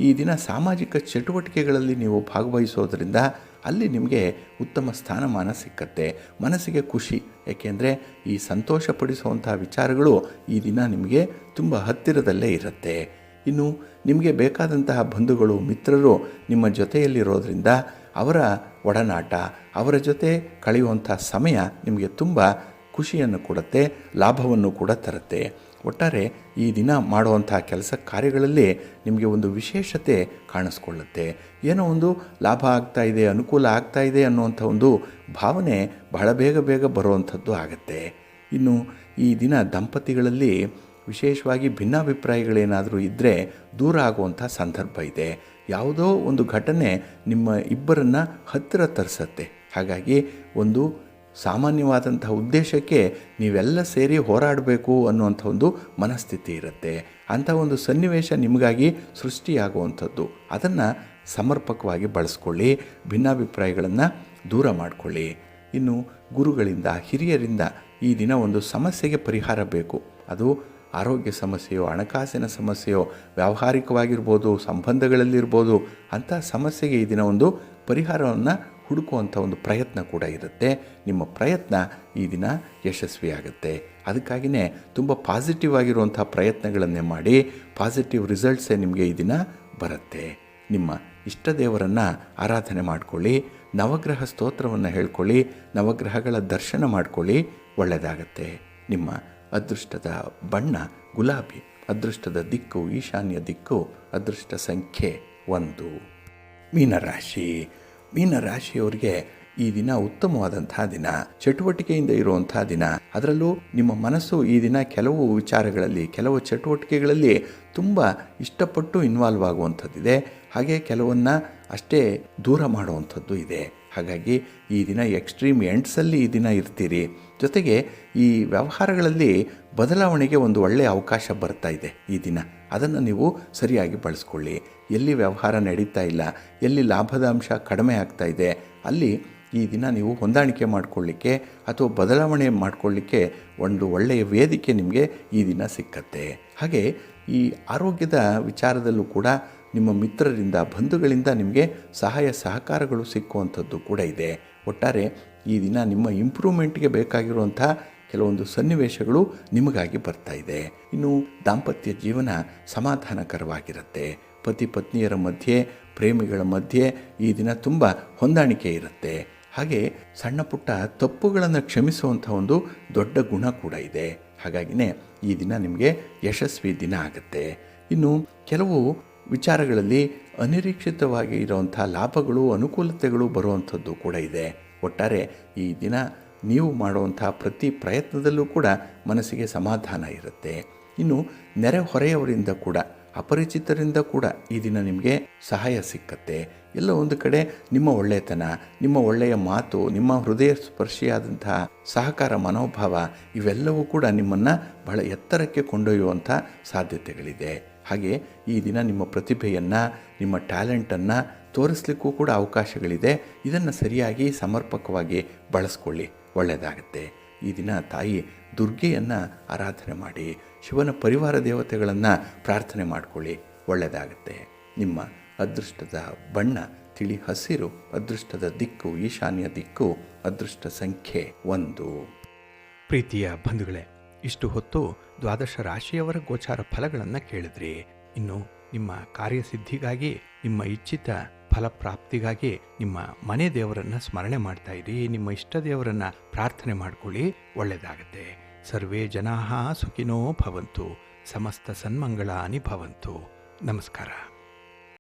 ಈ ದಿನ ಸಾಮಾಜಿಕ ಚಟುವಟಿಕೆಗಳಲ್ಲಿ ನೀವು ಭಾಗವಹಿಸೋದ್ರಿಂದ ಅಲ್ಲಿ ನಿಮಗೆ ಉತ್ತಮ ಸ್ಥಾನಮಾನ ಸಿಕ್ಕತ್ತೆ, ಮನಸ್ಸಿಗೆ ಖುಷಿ. ಏಕೆಂದರೆ ಈ ಸಂತೋಷಪಡಿಸುವಂಥ ವಿಚಾರಗಳು ಈ ದಿನ ನಿಮಗೆ ತುಂಬ ಹತ್ತಿರದಲ್ಲೇ ಇರುತ್ತೆ. ಇನ್ನು ನಿಮಗೆ ಬೇಕಾದಂತಹ ಬಂಧುಗಳು, ಮಿತ್ರರು ನಿಮ್ಮ ಜೊತೆಯಲ್ಲಿರೋದ್ರಿಂದ ಅವರ ಒಡನಾಟ, ಅವರ ಜೊತೆ ಕಳೆಯುವಂಥ ಸಮಯ ನಿಮಗೆ ತುಂಬ ಖುಷಿಯನ್ನು ಕೊಡುತ್ತೆ, ಲಾಭವನ್ನು ಕೂಡ ತರುತ್ತೆ. ಒಟ್ಟಾರೆ ಈ ದಿನ ಮಾಡುವಂಥ ಕೆಲಸ ಕಾರ್ಯಗಳಲ್ಲಿ ನಿಮಗೆ ಒಂದು ವಿಶೇಷತೆ ಕಾಣಿಸ್ಕೊಳ್ಳುತ್ತೆ. ಏನೋ ಒಂದು ಲಾಭ ಆಗ್ತಾಯಿದೆ, ಅನುಕೂಲ ಆಗ್ತಾಯಿದೆ ಅನ್ನುವಂಥ ಒಂದು ಭಾವನೆ ಬಹಳ ಬೇಗ ಬರುವಂಥದ್ದು ಆಗುತ್ತೆ. ಇನ್ನು ಈ ದಿನ ದಂಪತಿಗಳಲ್ಲಿ ವಿಶೇಷವಾಗಿ ಭಿನ್ನಾಭಿಪ್ರಾಯಗಳೇನಾದರೂ ಇದ್ದರೆ ದೂರ ಆಗುವಂಥ ಸಂದರ್ಭ ಇದೆ. ಯಾವುದೋ ಒಂದು ಘಟನೆ ನಿಮ್ಮ ಇಬ್ಬರನ್ನು ಹತ್ತಿರ ತರಿಸತ್ತೆ. ಹಾಗಾಗಿ ಒಂದು ಸಾಮಾನ್ಯವಾದಂತಹ ಉದ್ದೇಶಕ್ಕೆ ನೀವೆಲ್ಲ ಸೇರಿ ಹೋರಾಡಬೇಕು ಅನ್ನುವಂಥ ಒಂದು ಮನಸ್ಥಿತಿ ಇರುತ್ತೆ. ಅಂಥ ಒಂದು ಸನ್ನಿವೇಶ ನಿಮಗಾಗಿ ಸೃಷ್ಟಿಯಾಗುವಂಥದ್ದು, ಅದನ್ನು ಸಮರ್ಪಕವಾಗಿ ಬಳಸ್ಕೊಳ್ಳಿ, ಭಿನ್ನಾಭಿಪ್ರಾಯಗಳನ್ನು ದೂರ ಮಾಡಿಕೊಳ್ಳಿ. ಇನ್ನು ಗುರುಗಳಿಂದ, ಹಿರಿಯರಿಂದ ಈ ದಿನ ಒಂದು ಸಮಸ್ಯೆಗೆ ಪರಿಹಾರ ಬೇಕು. ಅದು ಆರೋಗ್ಯ ಸಮಸ್ಯೆಯೋ, ಹಣಕಾಸಿನ ಸಮಸ್ಯೆಯೋ, ವ್ಯಾವಹಾರಿಕವಾಗಿರ್ಬೋದು, ಸಂಬಂಧಗಳಲ್ಲಿರ್ಬೋದು, ಅಂಥ ಸಮಸ್ಯೆಗೆ ಈ ದಿನ ಒಂದು ಪರಿಹಾರವನ್ನು ಹುಡುಕುವಂಥ ಒಂದು ಪ್ರಯತ್ನ ಕೂಡ ಇರುತ್ತೆ. ನಿಮ್ಮ ಪ್ರಯತ್ನ ಈ ದಿನ ಯಶಸ್ವಿಯಾಗುತ್ತೆ. ಅದಕ್ಕಾಗಿಯೇ ತುಂಬ ಪಾಸಿಟಿವ್ ಆಗಿರುವಂಥ ಪ್ರಯತ್ನಗಳನ್ನೇ ಮಾಡಿ, ಪಾಸಿಟಿವ್ ರಿಸಲ್ಟ್ಸೇ ನಿಮಗೆ ಈ ದಿನ ಬರುತ್ತೆ. ನಿಮ್ಮ ಇಷ್ಟ ದೇವರನ್ನು ಆರಾಧನೆ ಮಾಡಿಕೊಳ್ಳಿ, ನವಗ್ರಹ ಸ್ತೋತ್ರವನ್ನು ಹೇಳ್ಕೊಳ್ಳಿ, ನವಗ್ರಹಗಳ ದರ್ಶನ ಮಾಡಿಕೊಳ್ಳಿ, ಒಳ್ಳೆಯದಾಗತ್ತೆ. ನಿಮ್ಮ ಅದೃಷ್ಟದ ಬಣ್ಣ ಗುಲಾಬಿ, ಅದೃಷ್ಟದ ದಿಕ್ಕು ಈಶಾನ್ಯ ದಿಕ್ಕು, ಅದೃಷ್ಟ ಸಂಖ್ಯೆ 1. ಮೀನರಾಶಿ. ಮೀನರಾಶಿಯವರಿಗೆ ಈ ದಿನ ಉತ್ತಮವಾದಂಥ ದಿನ, ಚಟುವಟಿಕೆಯಿಂದ ಇರುವಂಥ ದಿನ. ಅದರಲ್ಲೂ ನಿಮ್ಮ ಮನಸ್ಸು ಈ ದಿನ ಕೆಲವು ವಿಚಾರಗಳಲ್ಲಿ, ಕೆಲವು ಚಟುವಟಿಕೆಗಳಲ್ಲಿ ತುಂಬ ಇಷ್ಟಪಟ್ಟು ಇನ್ವಾಲ್ವ್ ಆಗುವಂಥದ್ದಿದೆ. ಹಾಗೆ ಕೆಲವನ್ನು ಅಷ್ಟೇ ದೂರ ಮಾಡುವಂಥದ್ದು ಇದೆ. ಹಾಗಾಗಿ ಈ ದಿನ ಎಕ್ಸ್ಟ್ರೀಮ್ ಎಂಡ್ಸಲ್ಲಿ ಈ ದಿನ ಇರ್ತೀರಿ. ಜೊತೆಗೆ ಈ ವ್ಯವಹಾರಗಳಲ್ಲಿ ಬದಲಾವಣೆಗೆ ಒಂದು ಒಳ್ಳೆಯ ಅವಕಾಶ ಬರ್ತಾ ಇದೆ ಈ ದಿನ. ಅದನ್ನು ನೀವು ಸರಿಯಾಗಿ ಬಳಸ್ಕೊಳ್ಳಿ. ಎಲ್ಲಿ ವ್ಯವಹಾರ ನಡೀತಾ ಇಲ್ಲ, ಎಲ್ಲಿ ಲಾಭದ ಅಂಶ ಕಡಿಮೆ ಆಗ್ತಾ ಇದೆ, ಅಲ್ಲಿ ಈ ದಿನ ನೀವು ಹೊಂದಾಣಿಕೆ ಮಾಡಿಕೊಳ್ಳಿಕ್ಕೆ ಅಥವಾ ಬದಲಾವಣೆ ಮಾಡಿಕೊಳ್ಳಿಕ್ಕೆ ಒಂದು ಒಳ್ಳೆಯ ವೇದಿಕೆ ನಿಮಗೆ ಈ ದಿನ ಸಿಕ್ಕತ್ತೆ. ಹಾಗೆ ಈ ಆರೋಗ್ಯದ ವಿಚಾರದಲ್ಲೂ ಕೂಡ ನಿಮ್ಮ ಮಿತ್ರರಿಂದ, ಬಂಧುಗಳಿಂದ ನಿಮಗೆ ಸಹಾಯ ಸಹಕಾರಗಳು ಸಿಕ್ಕುವಂಥದ್ದು ಕೂಡ ಇದೆ. ಒಟ್ಟಾರೆ ಈ ದಿನ ನಿಮ್ಮ ಇಂಪ್ರೂವ್ಮೆಂಟ್ಗೆ ಬೇಕಾಗಿರುವಂಥ ಕೆಲವೊಂದು ಸನ್ನಿವೇಶಗಳು ನಿಮಗಾಗಿ ಬರ್ತಾ ಇದೆ. ಇನ್ನು ದಾಂಪತ್ಯ ಜೀವನ ಸಮಾಧಾನಕರವಾಗಿರುತ್ತೆ. ಪತಿ ಪತ್ನಿಯರ ಮಧ್ಯೆ, ಪ್ರೇಮಿಗಳ ಮಧ್ಯೆ ಈ ದಿನ ತುಂಬ ಹೊಂದಾಣಿಕೆ ಇರುತ್ತೆ. ಹಾಗೆ ಸಣ್ಣ ಪುಟ್ಟ ತಪ್ಪುಗಳನ್ನು ಕ್ಷಮಿಸುವಂಥ ಒಂದು ದೊಡ್ಡ ಗುಣ ಕೂಡ ಇದೆ. ಹಾಗಾಗಿನೇ ಈ ದಿನ ನಿಮಗೆ ಯಶಸ್ವಿ ದಿನ ಆಗುತ್ತೆ. ಇನ್ನು ಕೆಲವು ವಿಚಾರಗಳಲ್ಲಿ ಅನಿರೀಕ್ಷಿತವಾಗಿ ಇರುವಂಥ ಲಾಭಗಳು, ಅನುಕೂಲತೆಗಳು ಬರುವಂಥದ್ದು ಕೂಡ ಇದೆ. ಒಟ್ಟಾರೆ ಈ ದಿನ ನೀವು ಮಾಡುವಂಥ ಪ್ರತಿ ಪ್ರಯತ್ನದಲ್ಲೂ ಕೂಡ ಮನಸ್ಸಿಗೆ ಸಮಾಧಾನ ಇರುತ್ತೆ. ಇನ್ನು ನೆರೆಹೊರೆಯವರಿಂದ ಕೂಡ, ಅಪರಿಚಿತರಿಂದ ಕೂಡ ಈ ದಿನ ನಿಮಗೆ ಸಹಾಯ ಸಿಕ್ಕತ್ತೆ. ಎಲ್ಲ ಒಂದು ಕಡೆ ನಿಮ್ಮ ಒಳ್ಳೆಯತನ, ನಿಮ್ಮ ಒಳ್ಳೆಯ ಮಾತು, ನಿಮ್ಮ ಹೃದಯ ಸ್ಪರ್ಶಿಯಾದಂಥ ಸಹಕಾರ ಮನೋಭಾವ ಇವೆಲ್ಲವೂ ಕೂಡ ನಿಮ್ಮನ್ನು ಬಹಳ ಎತ್ತರಕ್ಕೆ ಕೊಂಡೊಯ್ಯುವಂಥ ಸಾಧ್ಯತೆಗಳಿದೆ. ಹಾಗೆ ಈ ದಿನ ನಿಮ್ಮ ಪ್ರತಿಭೆಯನ್ನು, ನಿಮ್ಮ ಟ್ಯಾಲೆಂಟನ್ನು ತೋರಿಸ್ಲಿಕ್ಕೂ ಕೂಡ ಅವಕಾಶಗಳಿದೆ. ಇದನ್ನು ಸರಿಯಾಗಿ ಸಮರ್ಪಕವಾಗಿ ಬಳಸ್ಕೊಳ್ಳಿ, ಒಳ್ಳೆಯದಾಗುತ್ತೆ. ಈ ದಿನ ತಾಯಿ ದುರ್ಗೆಯನ್ನು ಆರಾಧನೆ ಮಾಡಿ, ಶಿವನ ಪರಿವಾರ ದೇವತೆಗಳನ್ನು ಪ್ರಾರ್ಥನೆ ಮಾಡಿಕೊಳ್ಳಿ, ಒಳ್ಳೆಯದಾಗುತ್ತೆ. ನಿಮ್ಮ ಅದೃಷ್ಟದ ಬಣ್ಣ ತಿಳಿ ಹಸಿರು, ಅದೃಷ್ಟದ ದಿಕ್ಕು ಈಶಾನ್ಯ ದಿಕ್ಕು, ಅದೃಷ್ಟ ಸಂಖ್ಯೆ 1. ಪ್ರೀತಿಯ ಬಂಧುಗಳೇ, ಇಷ್ಟು ಹೊತ್ತು ದ್ವಾದಶ ರಾಶಿಯವರ ಗೋಚಾರ ಫಲಗಳನ್ನು ಕೇಳಿದ್ರಿ. ಇನ್ನು ನಿಮ್ಮ ಕಾರ್ಯಸಿದ್ಧಿಗಾಗಿ, ನಿಮ್ಮ ಇಚ್ಛಿತ ಫಲಪ್ರಾಪ್ತಿಗಾಗಿ ನಿಮ್ಮ ಮನೆ ದೇವರನ್ನು ಸ್ಮರಣೆ ಮಾಡ್ತಾ ಇರಿ. ನಿಮ್ಮ ಇಷ್ಟ ದೇವರನ್ನು ಪ್ರಾರ್ಥನೆ ಮಾಡ್ಕೊಳ್ಳಿ, ಒಳ್ಳೆಯದಾಗತ್ತೆ. ಸರ್ವೇ ಜನಾಃ ಸುಖಿನೋ ಭವಂತು, ಸಮಸ್ತ ಸನ್ಮಂಗಳಾನಿ ಭವಂತು. ನಮಸ್ಕಾರ.